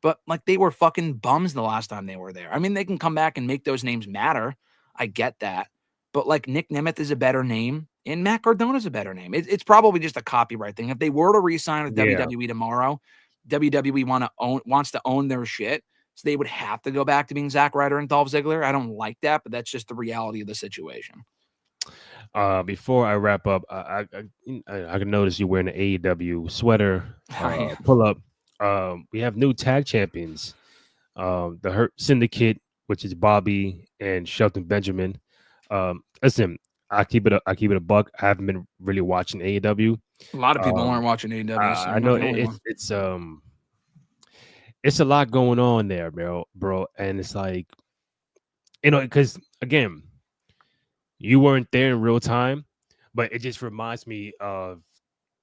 But like they were fucking bums the last time they were there. I mean, they can come back and make those names matter. I get that. But like Nick Nemeth is a better name and Matt Cardona is a better name. It's probably just a copyright thing. If they were to re-sign with yeah. WWE tomorrow, WWE wants to own their shit. So they would have to go back to being Zack Ryder and Dolph Ziggler. I don't like that, but that's just the reality of the situation. Before I wrap up, I can notice you're wearing an AEW sweater. I Pull up. We have new tag champions. The Hurt Syndicate, which is Bobby and Shelton Benjamin. Listen, I keep it a buck. I haven't been really watching AEW. A lot of people Um, aren't watching AEW, so I you're not know the only one. it's a lot going on there, bro, and it's like, because again, you weren't there in real time, but it just reminds me of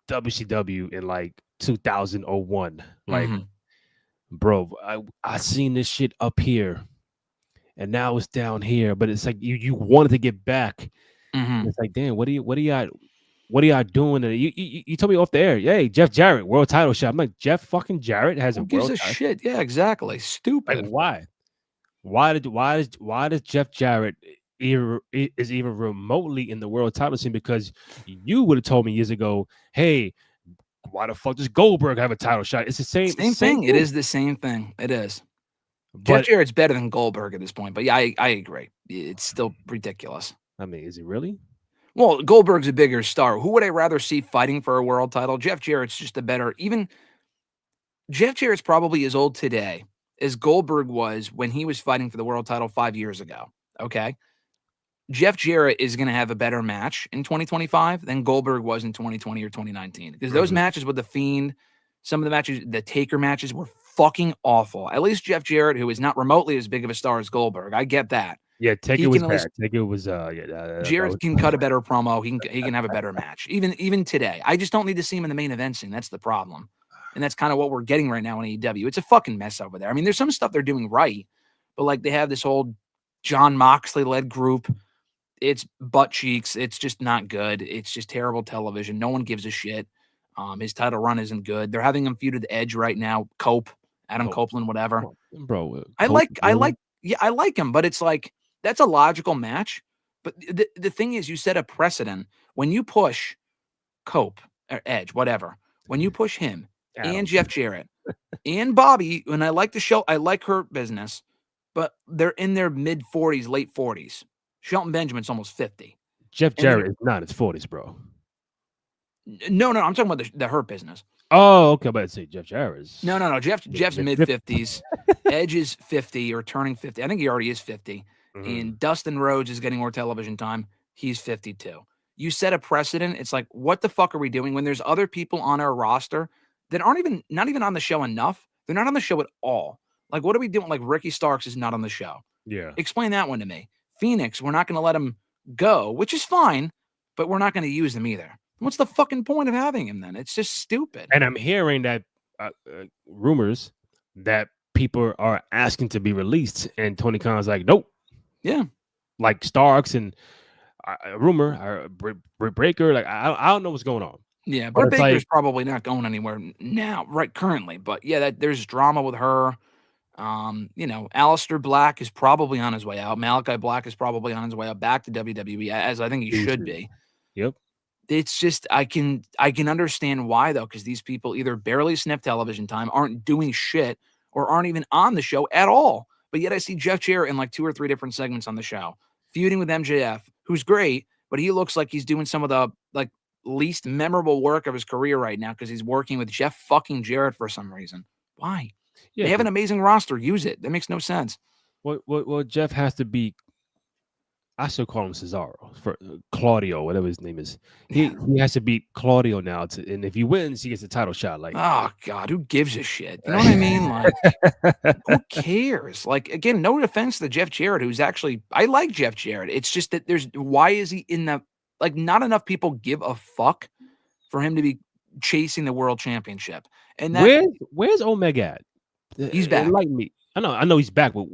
WCW in like 2001. Like, Mhm. bro, I seen this shit up here, and now it's down here. But it's like you wanted to get back. And Mhm. it's like, damn, what are y'all doing? And you told me off the air, hey, Jeff Jarrett, world title shot. I'm like, Jeff fucking Jarrett has a Who gives world a title. shit? Yeah, exactly. Like, Stupid. why? Why does Jeff Jarrett is even remotely in the world title scene? Because you would have told me years ago, hey, why the fuck does Goldberg have a title shot? It's the Same same thing. It thing. is the same thing. It is. Jeff But Jarrett's better than Goldberg at this point, but yeah, I agree. It's still ridiculous. I mean, is it really? Well, Goldberg's a bigger star. Who would I rather see fighting for a world title? Jeff Jarrett's just a better, even Jeff Jarrett's probably as old today as Goldberg was when he was fighting for the world title 5 years ago. Okay. Jeff Jarrett is going to have a better match in 2025 than Goldberg was in 2020 or 2019 because those Mhm. matches with The Fiend, some of the matches, the Taker matches were fucking awful. At least Jeff Jarrett, who is not remotely as big of a star as Goldberg, I get that. Yeah, Taker He can was at least bad. Taker was yeah, that Jarrett was can cut a better promo. He can have a better match, even today. I just don't need to see him in the main event scene. That's the problem. And that's kind of what we're getting right now in AEW. It's a fucking mess over there. I mean, there's some stuff they're doing right, but like they have this whole John Moxley-led group. It's butt cheeks. It's just not good. It's just terrible television. No one gives a shit. His title run isn't good. They're having him feuded Edge right now. Adam Copeland, whatever. Bro, I like him, but it's like that's a logical match. But the thing is, you set a precedent when you push Cope or Edge, whatever. When you push him and Jeff Jarrett and Bobby, and I like the show, I like her business, but they're in their mid 40s, late 40s. Shelton Benjamin's almost 50. Jeff Jarrett is not in his 40s, bro. No, I'm talking about the Hurt business. Oh, okay. I'm about to say Jeff Jarrett's. No. Jeff's mid 50s. Edge is 50 or turning 50. I think he already is 50. And Dustin Rhodes is getting more television time. He's 52. You set a precedent. It's like, what the fuck are we doing when there's other people on our roster that aren't not even on the show enough? They're not on the show at all. Like, what are we doing? Like, Ricky Starks is not on the show. Yeah. Explain that one to me. Phoenix, we're not going to let him go, which is fine, but we're not going to use him either. What's the fucking point of having him then? It's just stupid. And I'm hearing that rumors that people are asking to be released, and Tony Khan's like, nope. Yeah. Like Starks and rumor, Britt Baker. Like, I don't know what's going on. Yeah, Britt Baker's probably not going anywhere now, right? Currently, but yeah, there's drama with her. Aleister Black is probably on his way out. Malachi Black is probably on his way out back to WWE, as I think he should be. Yep. It's just I can understand why though, because these people either barely sniff television time, aren't doing shit, or aren't even on the show at all. But yet I see Jeff Jarrett in like 2 or 3 different segments on the show, feuding with MJF, who's great, but he looks like he's doing some of the like least memorable work of his career right now because he's working with Jeff fucking Jarrett for some reason. Why? Yeah, they have an amazing roster. Use it. That makes no sense. Well, Jeff has to be. I still call him Cesaro for Claudio, whatever his name is. He has to beat Claudio now, and if he wins, he gets a title shot. Like, oh God, who gives a shit? You know what I mean? Like, who cares? Like, again, no offense to Jeff Jarrett, who's actually I like Jeff Jarrett. It's just that why is he in the like? Not enough people give a fuck for him to be chasing the world championship. And where's Omega at? He's back. Like me, I know he's back, but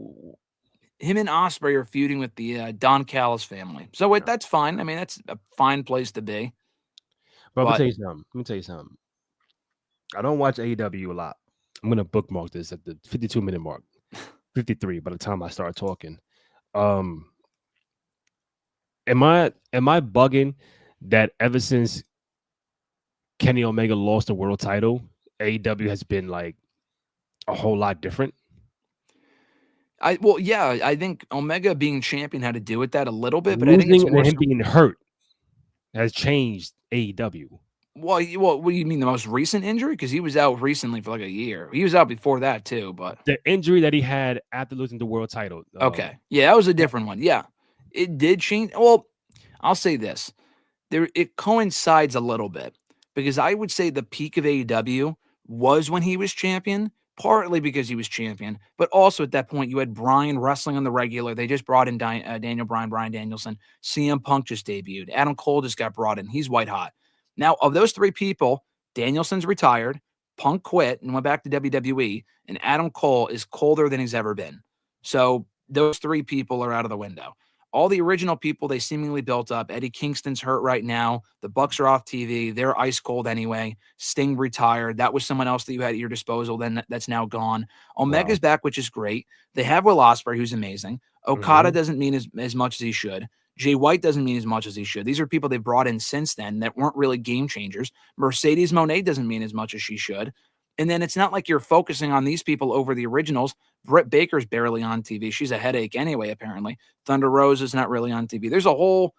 him and Ospreay are feuding with the Don Callis family. So that's fine. I mean, that's a fine place to be. But let me tell you something. I don't watch AEW a lot. I'm going to bookmark this at the 52-minute mark. 53 by the time I start talking. Am I bugging that ever since Kenny Omega lost the world title, AEW has been like a whole lot different? I think Omega being champion had to do with that a little bit, but losing I think it's more him being hurt has changed AEW. Well, what do you mean, the most recent injury? Because he was out recently for like a year. He was out before that too, but the injury that he had after losing the world title. Okay, yeah, that was a different one. Yeah, it did change. Well, I'll say this: it coincides a little bit because I would say the peak of AEW was when he was champion. Partly because he was champion, but also at that point, you had Bryan wrestling on the regular. They just brought in Daniel Bryan, Bryan Danielson. CM Punk just debuted. Adam Cole just got brought in. He's white hot. Now, of those 3 people, Danielson's retired, Punk quit and went back to WWE, and Adam Cole is colder than he's ever been. So those 3 people are out of the window. All the original people they seemingly built up. Eddie Kingston's hurt right now. The Bucks are off TV. They're ice cold anyway. Sting retired. That was someone else that you had at your disposal. Then that's now gone. Omega's back, which is great. They have Will Ospreay, who's amazing. Okada doesn't mean as much as he should. Jay White doesn't mean as much as he should. These are people they've brought in since then that weren't really game changers. Mercedes Moné doesn't mean as much as she should. And then it's not like you're focusing on these people over the originals. Britt Baker's barely on TV. She's a headache anyway, apparently. Thunder Rose is not really on TV. There's a whole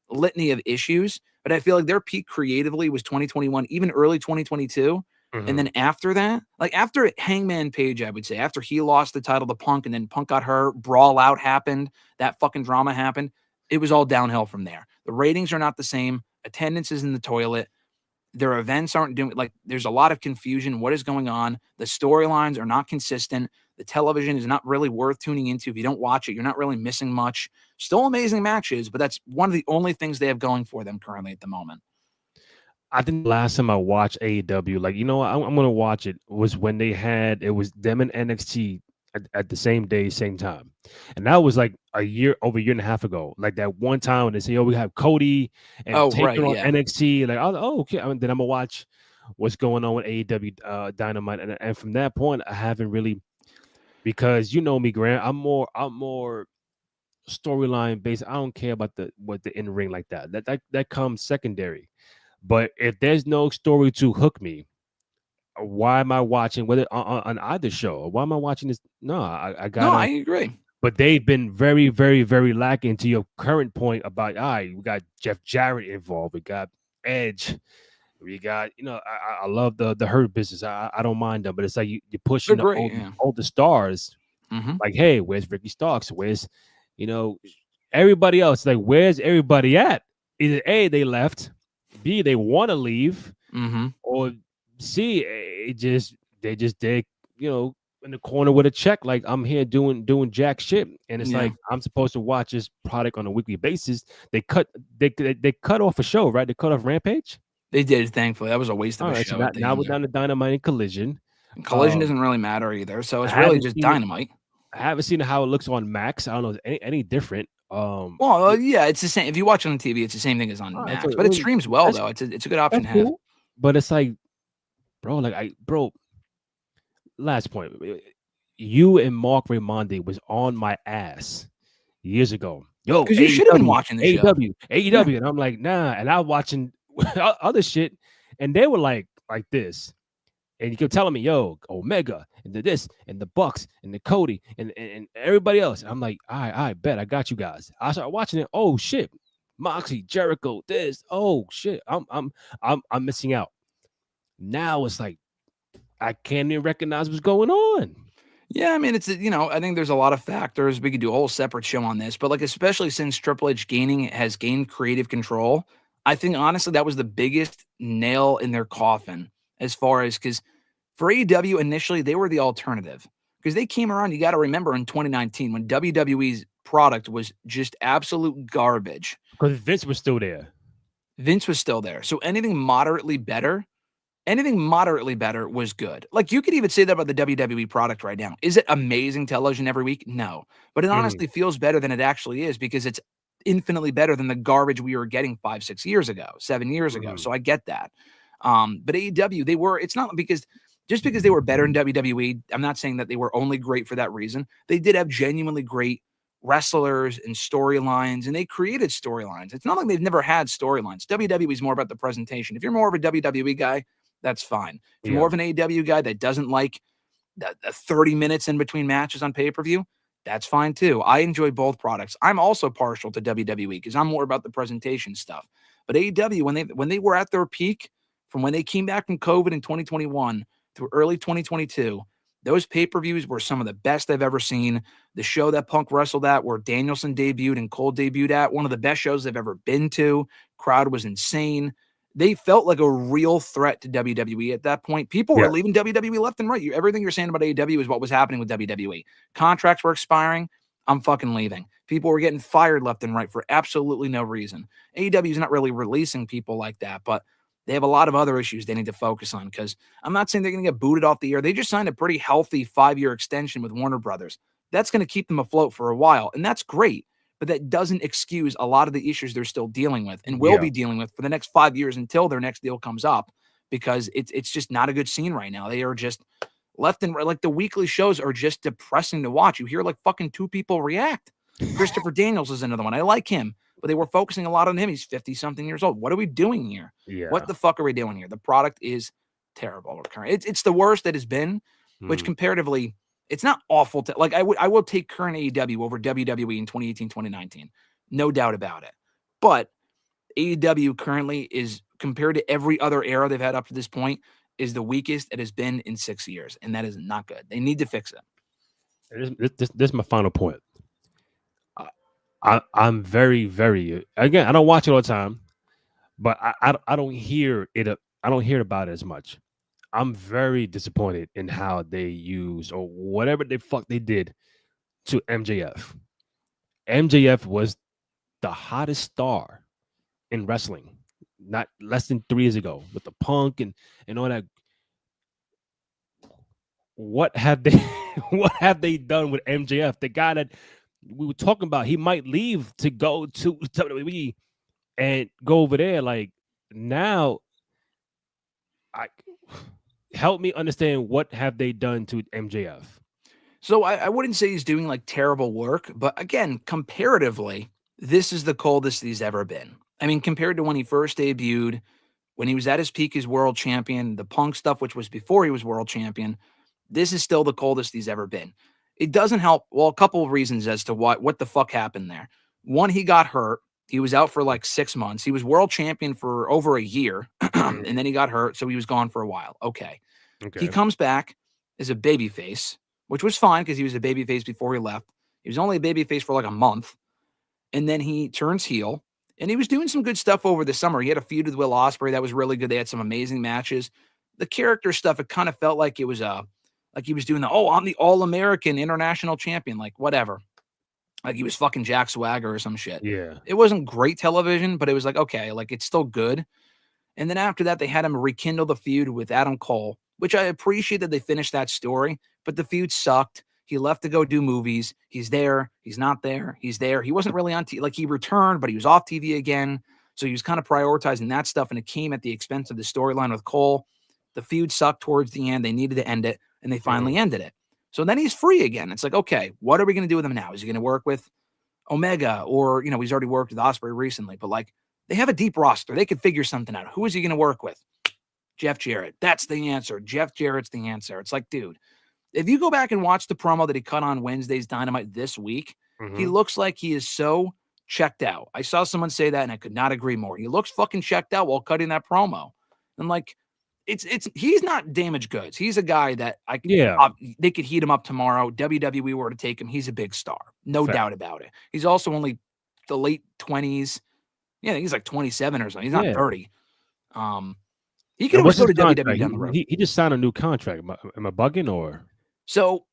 litany of issues, but I feel like their peak creatively was 2021, even early 2022. And then after that, like after Hangman Page, I would say, after he lost the title to Punk and then Punk got hurt, Brawl Out happened, that fucking drama happened, it was all downhill from there. The ratings are not the same. Attendance is in the toilet. Their events aren't doing like there's a lot of confusion. What is going on? The storylines are not consistent. The television is not really worth tuning into. If you don't watch it, you're not really missing much. Still amazing matches, but that's one of the only things they have going for them currently at the moment. I think the last time I watched AEW, like, you know what, I'm gonna watch it, was when they had it was them and NXT at the same day, same time. And that was like over a year and a half ago. Like that one time when they say, oh, we have Cody and Oh, right, Taker on yeah. NXT. Like, oh, okay. Then I'm gonna watch what's going on with AEW Dynamite. And from that point, I haven't really, because you know me, Grant. I'm more storyline based. I don't care about the in ring like that. That comes secondary. But if there's no story to hook me, why am I watching whether on either show? Why am I watching this? No, I No, I gotta. agree. But they've been very, very, very lacking to your current point about. All right, we got Jeff Jarrett involved. We got Edge. We got, I love the Hurt Business. I don't mind them, but it's like you're They're pushing the great, yeah. older stars. Mhm. Like, hey, where's Ricky Starks? Where's, you know, everybody else? Like, where's everybody at? Either A, they left, B, they want to leave, Mhm. or C, they in the corner with a check. Like, I'm here doing jack shit, and it's Yeah. like I'm supposed to watch this product on a weekly basis. They cut off a show, right? They cut off Rampage. They did, thankfully. That was a waste of All a right, so show at the now end we're there. down to Dynamite and Collision. And Collision Um, doesn't really matter either, so I it's really haven't just seen it. Dynamite. I haven't seen how it looks on Max. I don't know if it's any different. Well, yeah, it's the same. If you watch it on TV, it's the same thing as on All right, so Max, but it streams well that's though. It's a good option that's to have. cool. But it's like, bro. Last point. You and Mark Raimondi was on my ass years ago. Yo, 'Cause you should have been AEW, watching the show. AEW, Yeah. AEW, and I'm like, nah. And I was watching other shit, and they were like this. And you kept telling me, yo, Omega and the this and the Bucks and the Cody and everybody else. I'm like, all right, bet I got you guys. I started watching it. Oh shit, Moxie, Jericho, this. Oh shit, I'm missing out. Now it's like I can't even recognize what's going on. Yeah, I mean, I think there's a lot of factors. We could do a whole separate show on this, but like, especially since Triple H has gained creative control, I think honestly that was the biggest nail in their coffin as far as because for AEW initially they were the alternative because they came around. You got to remember in 2019 when WWE's product was just absolute garbage. Because Vince was still there. Vince was still there, so anything moderately better was good. Like, you could even say that about the WWE product right now. Is it amazing television every week? No. But it Mhm. honestly feels better than it actually is because it's infinitely better than the garbage we were getting 5, 6 years ago, 7 years ago. Mhm. So I get that. But AEW, it's not because just because they were better in WWE, I'm not saying that they were only great for that reason. They did have genuinely great wrestlers and storylines, and they created storylines. It's not like they've never had storylines. WWE is more about the presentation. If you're more of a WWE guy, that's fine. If you're more Yeah. of an AEW guy that doesn't like the 30 minutes in between matches on pay-per-view, that's fine too. I enjoy both products. I'm also partial to WWE because I'm more about the presentation stuff. But AEW, when they were at their peak, from when they came back from COVID in 2021 through early 2022, those pay-per-views were some of the best I've ever seen. The show that Punk wrestled at, where Danielson debuted and Cole debuted at, one of the best shows they've ever been to. Crowd was insane. They felt like a real threat to WWE at that point. People were Yes. leaving WWE left and right. Everything you're saying about AEW is what was happening with WWE. Contracts were expiring. I'm fucking leaving. People were getting fired left and right for absolutely no reason. AEW is not really releasing people like that, but they have a lot of other issues they need to focus on because I'm not saying they're going to get booted off the air. They just signed a pretty healthy 5-year extension with Warner Brothers. That's going to keep them afloat for a while, and that's great. But that doesn't excuse a lot of the issues they're still dealing with and will Yeah. be dealing with for the next 5 years until their next deal comes up because it's just not a good scene right now. They are just left and right. Like, the weekly shows are just depressing to watch. You hear like fucking 2 people react. Christopher Daniels is another one. I like him, but they were focusing a lot on him. He's 50 something years old. What are we doing here? What Yeah. the fuck are we doing here? The product is terrible. It's the worst it has been, which Mm. comparatively, it's not awful. Like, I will take current AEW over WWE in 2018, 2019. No doubt about it. But AEW currently is, compared to every other era they've had up to this point, is the weakest it has been in 6 years. And that is not good. They need to fix it. This is my final point. I'm very, very, again, I don't watch it all the time, but I don't hear it. I don't hear about it as much. I'm very disappointed in how they use or whatever the fuck they did to MJF. MJF was the hottest star in wrestling. not less than 3 years ago with the Punk and all that. What have they what have they done with MJF? The guy that we were talking about, he might leave to go to WWE and go over there. Like now, I help me understand what have they done to MJF? So I wouldn't say he's doing like terrible work, but again, comparatively, this is the coldest he's ever been. I mean, compared to when he first debuted, when he was at his peak as world champion, the Punk stuff, which was before he was world champion, this is still the coldest he's ever been. It doesn't help. Well, a couple of reasons as to what the fuck happened there. One, he got hurt. He was out for like 6 months. He was world champion for over a year, and then he got hurt, so he was gone for a while. Okay. He Okay. comes back as a babyface, which was fine because he was a babyface before he left. He was only a babyface for like a month, and then he turns heel. And he was doing some good stuff over the summer. He had a feud with Will Ospreay that was really good. They had some amazing matches. The character stuff, it kind of felt like it was like he was doing I'm the All-American International Champion, like whatever. Like he was fucking Jack Swagger or some shit. Yeah. It wasn't great television, but it was like, okay, like it's still good. And then after that, they had him rekindle the feud with Adam Cole, which I appreciate that they finished that story, but the feud sucked. He left to go do movies. He's there. He's not there. He's there. He wasn't really on TV. Like he returned, but he was off TV again. So he was kind of prioritizing that stuff, and it came at the expense of the storyline with Cole. The feud sucked towards the end. They needed to end it, and they finally ended it. So then he's free again. It's like, okay, what are we going to do with him now? Is he going to work with Omega, or, he's already worked with Ospreay recently, but like they have a deep roster. They could figure something out. Who is he going to work with? Jeff Jarrett. That's the answer. Jeff Jarrett's the answer. It's like, dude, if you go back and watch the promo that he cut on Wednesday's Dynamite this week, he looks like he is so checked out. I saw someone say that, and I could not agree more. He looks fucking checked out while cutting that promo. And like, he's not damaged goods. He's a guy that they could heat him up tomorrow. WWE were to take him. He's a big star. No doubt about it. He's also only the late 20s. Yeah, I think he's like 27 or something. He's not 30. He could always go to WWE down the road. He just signed a new contract. Am I bugging or? So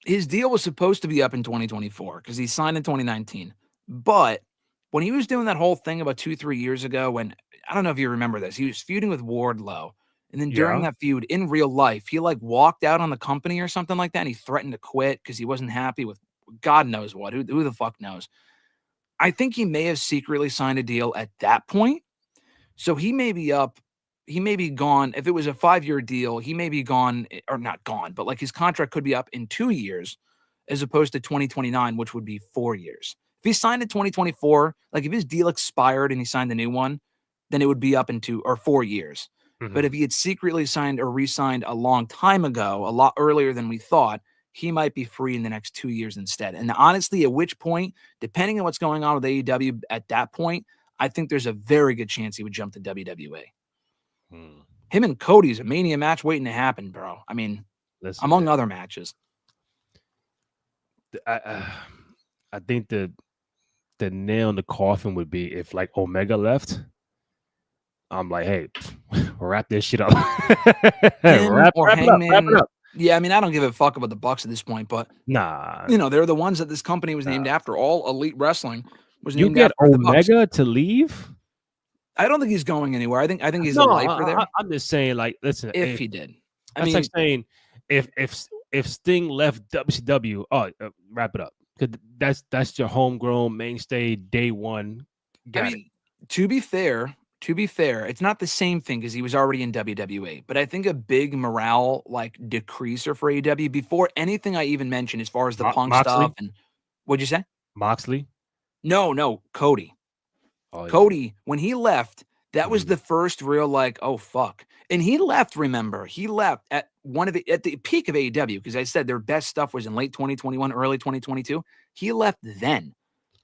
his deal was supposed to be up in 2024 because he signed in 2019. But when he was doing that whole thing about 2-3 years ago, when I don't know if you remember this, he was feuding with Wardlow. And then during that feud in real life, he like walked out on the company or something like that. And he threatened to quit because he wasn't happy with God knows what. Who the fuck knows? I think he may have secretly signed a deal at that point. So he may be up. He may be gone. If it was a 5-year deal, he may be gone, or not gone, but like his contract could be up in 2 years as opposed to 2029, which would be 4 years. If he signed in 2024, like if his deal expired and he signed the new one, then it would be up in 2 or 4 years. But if he had secretly signed or re-signed a long time ago, a lot earlier than we thought, he might be free in the next 2 years instead. And honestly, at which point, depending on what's going on with AEW at that point, I think there's a very good chance he would jump to WWE. Him and Cody's a Mania match waiting to happen, bro. I mean, among other matches. I think the nail in the coffin would be if like Omega left. I'm like, hey, wrap this shit up. wrap it up. Yeah, I mean, I don't give a fuck about the Bucks at this point, but nah, they're the ones that this company was named after. All Elite Wrestling was named after. You get Omega to leave? I don't think he's going anywhere. I think he's a lifer there. I'm just saying, like, listen, if he did, that's like saying if Sting left WCW, wrap it up, because that's your homegrown mainstay day one. To be fair, it's not the same thing because he was already in WWE. But I think a big morale like decreaser for AEW before anything I even mentioned as far as the Punk stuff. And what'd you say? Moxley? No, Cody. Oh, yeah. Cody, when he left, that was the first real like, oh fuck. And he left, remember, at at the peak of AEW, because I said their best stuff was in late 2021, early 2022. He left then.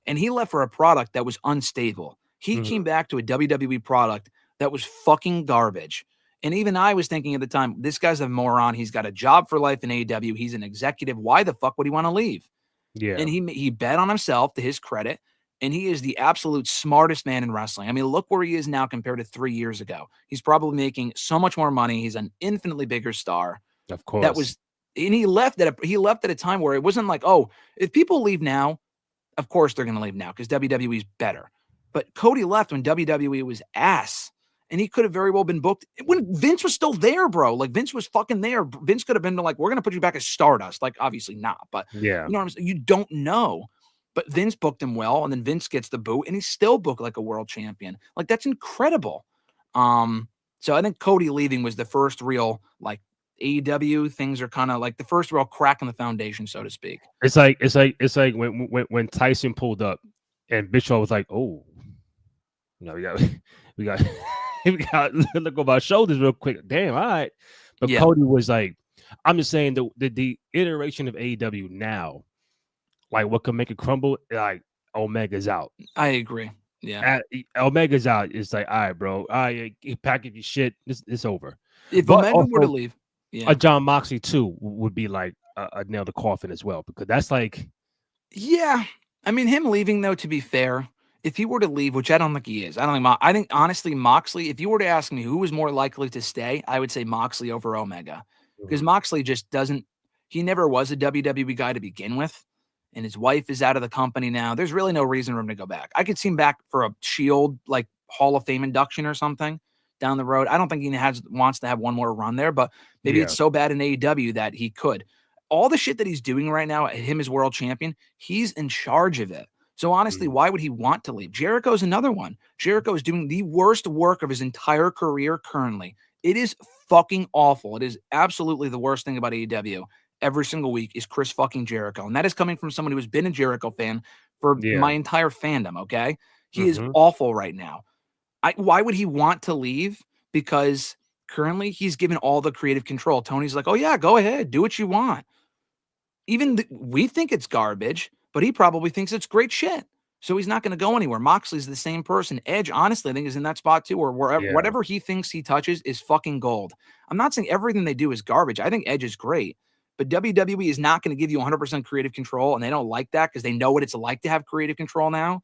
And he left for a product that was unstable. He came back to a WWE product that was fucking garbage. And even I was thinking at the time, this guy's a moron. He's got a job for life in AEW. He's an executive. Why the fuck would he want to leave? Yeah. And he bet on himself, to his credit. And he is the absolute smartest man in wrestling. I mean, look where he is now compared to 3 years ago. He's probably making so much more money. He's an infinitely bigger star. Of course. And he left at a time where it wasn't like, oh, if people leave now, of course they're going to leave now because WWE's better. But Cody left when WWE was ass. And he could have very well been booked when Vince was still there, bro. Like Vince was fucking there. Vince could have been like, we're gonna put you back as Stardust. Like, obviously not, but Yeah. you know what I'm saying? You don't know. But Vince booked him well, and then Vince gets the boot, and he's still booked like a world champion. Like, that's incredible. So I think Cody leaving was the first real like AEW things are kind of like the first real crack in the foundation, so to speak. It's like when Tyson pulled up and Bischoff was like, oh, we got we got we got look over our shoulders real quick. Damn, all right. But Yeah, Cody was like, I'm just saying the iteration of AEW now, like what could make it crumble, like Omega's out. I agree. Yeah. Omega's out. It's like, all right, bro. All right, you pack up your shit. It's over. If But Omega were to also, leave, a yeah. John Moxley too would be like a nail to coffin as well, because that's like, Yeah. I mean, him leaving, though, to be fair, if he were to leave, which I don't think he is, I don't think, I think honestly, Moxley, if you were to ask me who was more likely to stay, I would say Moxley over Omega. Because mhm, Moxley just doesn't, he never was a WWE guy to begin with. And his wife is out of the company now. There's really no reason for him to go back. I could see him back for a Shield, like Hall of Fame induction or something down the road. I don't think he wants to have one more run there, but maybe yeah, it's so bad in AEW that he could. All the shit that he's doing right now, him as world champion, he's in charge of it. So honestly, mhm, why would he want to leave? Jericho's another one. Jericho is doing the worst work of his entire career currently. It is fucking awful. It is absolutely the worst thing about AEW every single week is Chris fucking Jericho. And that is coming from someone who has been a Jericho fan for yeah, my entire fandom, okay? He is mhm, awful right now. Why would he want to leave? Because currently he's given all the creative control. Tony's like, "Oh yeah, go ahead, do what you want." We think it's garbage, but he probably thinks it's great shit. So he's not going to go anywhere. Moxley's the same person. Edge, honestly, I think is in that spot too, or wherever yeah, whatever he thinks he touches is fucking gold. I'm not saying everything they do is garbage. I think Edge is great, but WWE is not going to give you 100% creative control, and they don't like that because they know what it's like to have creative control now.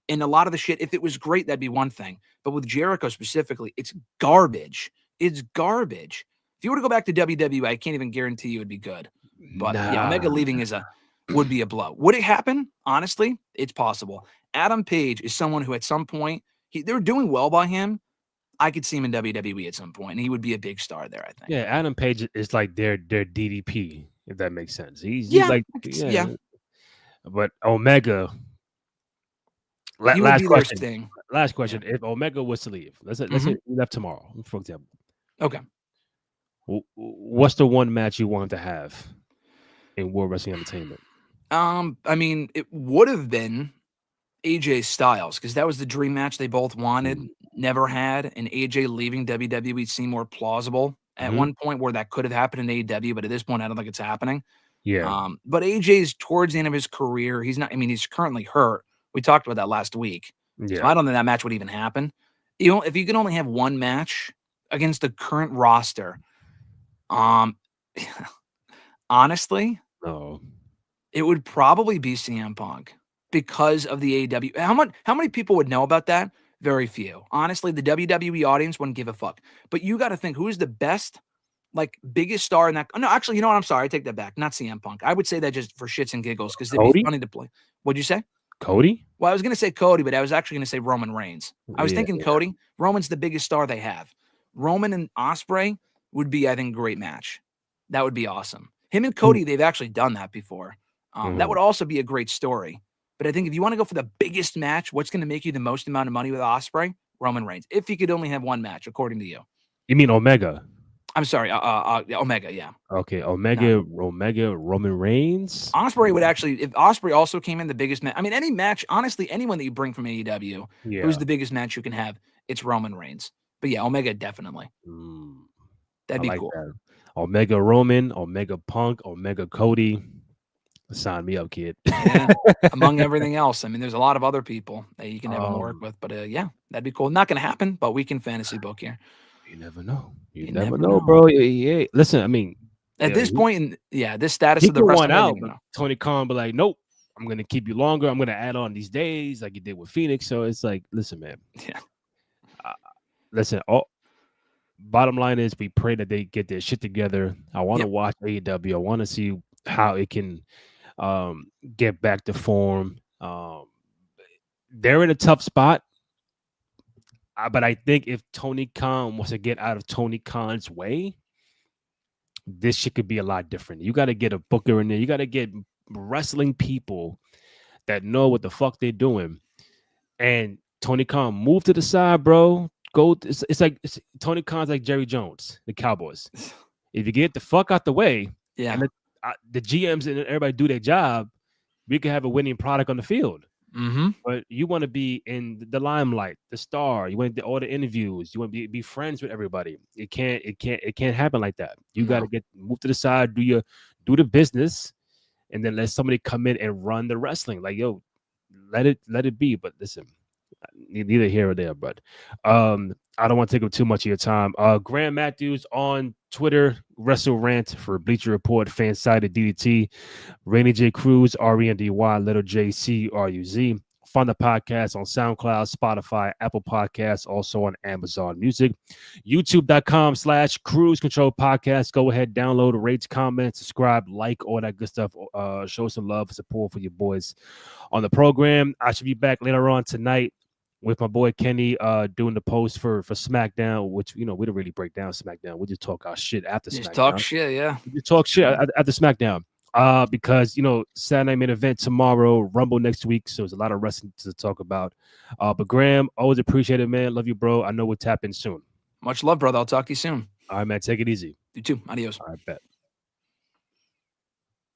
And a lot of the shit, if it was great, that'd be one thing. But with Jericho specifically, it's garbage. It's garbage. If you were to go back to WWE, I can't even guarantee you it'd be good. But yeah, Omega nah, leaving would be a blow. Would it happen? Honestly, it's possible. Adam Page is someone who at some point they're doing well by him. I could see him in WWE at some point, and he would be a big star there, I think. yeah. Adam Page is like their DDP, if that makes sense. He's Yeah, like, I could see, yeah. yeah. But Omega, He would last be their question, Sting. last Yeah. question. If Omega was to leave, let's say Hmm. he left tomorrow, for example, Okay. what's the one match you want to have in World Wrestling Entertainment? I mean, it would have been AJ Styles because that was the dream match they both wanted, never had, and AJ leaving WWE seemed more plausible at Mm-hmm. one point where that could have happened in AEW, but at this point, I don't think it's happening. Yeah, But AJ's towards the end of his career. He's not, I mean, he's currently hurt. We talked about that last week. So yeah. I don't think that match would even happen. If you can only have one match against the current roster, um, honestly, No. it would probably be CM Punk because of the AEW. How many people would know about that? Very few. Honestly, the WWE audience wouldn't give a fuck. But you got to think who's the best, like biggest star in that. No, actually, you know what? I'm sorry. I take that back. Not CM Punk. I would say that just for shits and giggles because it'd be Cody? funny to play. What'd you say? Cody? Well, I was gonna say Cody, but I was actually gonna say Roman Reigns. I was Yeah, thinking Cody. Roman's the biggest star they have. Roman and Osprey would be, I think, a great match. That would be awesome. Him and Cody, they've actually done that before. That mm-hmm. would also be a great story. But I think if you want to go for the biggest match, what's going to make you the most amount of money with Osprey? Roman Reigns. If you could only have one match, according to you. You mean Omega? I'm sorry, Omega. Yeah. Okay, No. Omega, Roman Reigns. Osprey would actually, if Osprey also came in the biggest match, I mean, any match, honestly, anyone that you bring from AEW, who's Yeah. the biggest match you can have, it's Roman Reigns. But yeah, Omega definitely. Mm, That'd I be like cool. that. Omega Roman, Omega Punk, Omega Cody. Sign me up, kid. Yeah. Among everything else. I mean, there's a lot of other people that you can have him work um, with. But yeah, that'd be cool. Not going to happen, but we can fantasy book here. you never know. You You never never know, know. bro. Yeah. Listen, I mean, At yeah, this point, this status he of the could one wrestling world, you out, never but know. Tony Khan be like, nope, I'm gonna keep you longer. I'm gonna add on these days, like you did with Phoenix. So it's like, listen, man. Yeah. Uh, listen. Bottom line is, we pray that they get their shit together. I want to Yep. watch AEW. I want to see how it can get back to form. They're in a tough spot But I think if Tony Khan wants to get out of Tony Khan's way, this shit could be a lot different. You got to get a booker in there. You got to get wrestling people that know what the fuck they're doing. And Tony Khan move to the side, bro. Go. It's like Tony Khan's like Jerry Jones, the Cowboys. If you get the fuck out the way, Yeah. and the GMs and everybody do their job, we can have a winning product on the field. Mm-hmm. But you want to be in the limelight, the star. You want all the interviews. You want to be friends with everybody. It can't happen like that. You got to get move to the side, do the business, and then let somebody come in and run the wrestling. Like, yo, let it be. But listen, neither here or there. But I don't want to take up too much of your time. Graham Matthews on Twitter, Wrestle Rant for Bleacher Report, Fansided DDT, Rainy J Cruz, RENDY, Little JC RUZ. Find the podcast on SoundCloud, Spotify, Apple Podcasts, also on Amazon Music. YouTube.com/ Cruise Control Podcast. Go ahead, download, rate, comment, subscribe, like, all that good stuff. Show some love and support for your boys on the program. I should be back later on tonight with my boy Kenny doing the post for SmackDown, which, we don't really break down SmackDown. We just talk our shit after SmackDown. Just talk shit, yeah. We just talk shit after SmackDown. Because Saturday night main event tomorrow, Rumble next week, so there's a lot of wrestling to talk about. But Graham, always appreciate it, man. Love you, bro. I know we'll tap in soon. Much love, brother. I'll talk to you soon. All right, man. Take it easy. You too. Adios. All right, bet.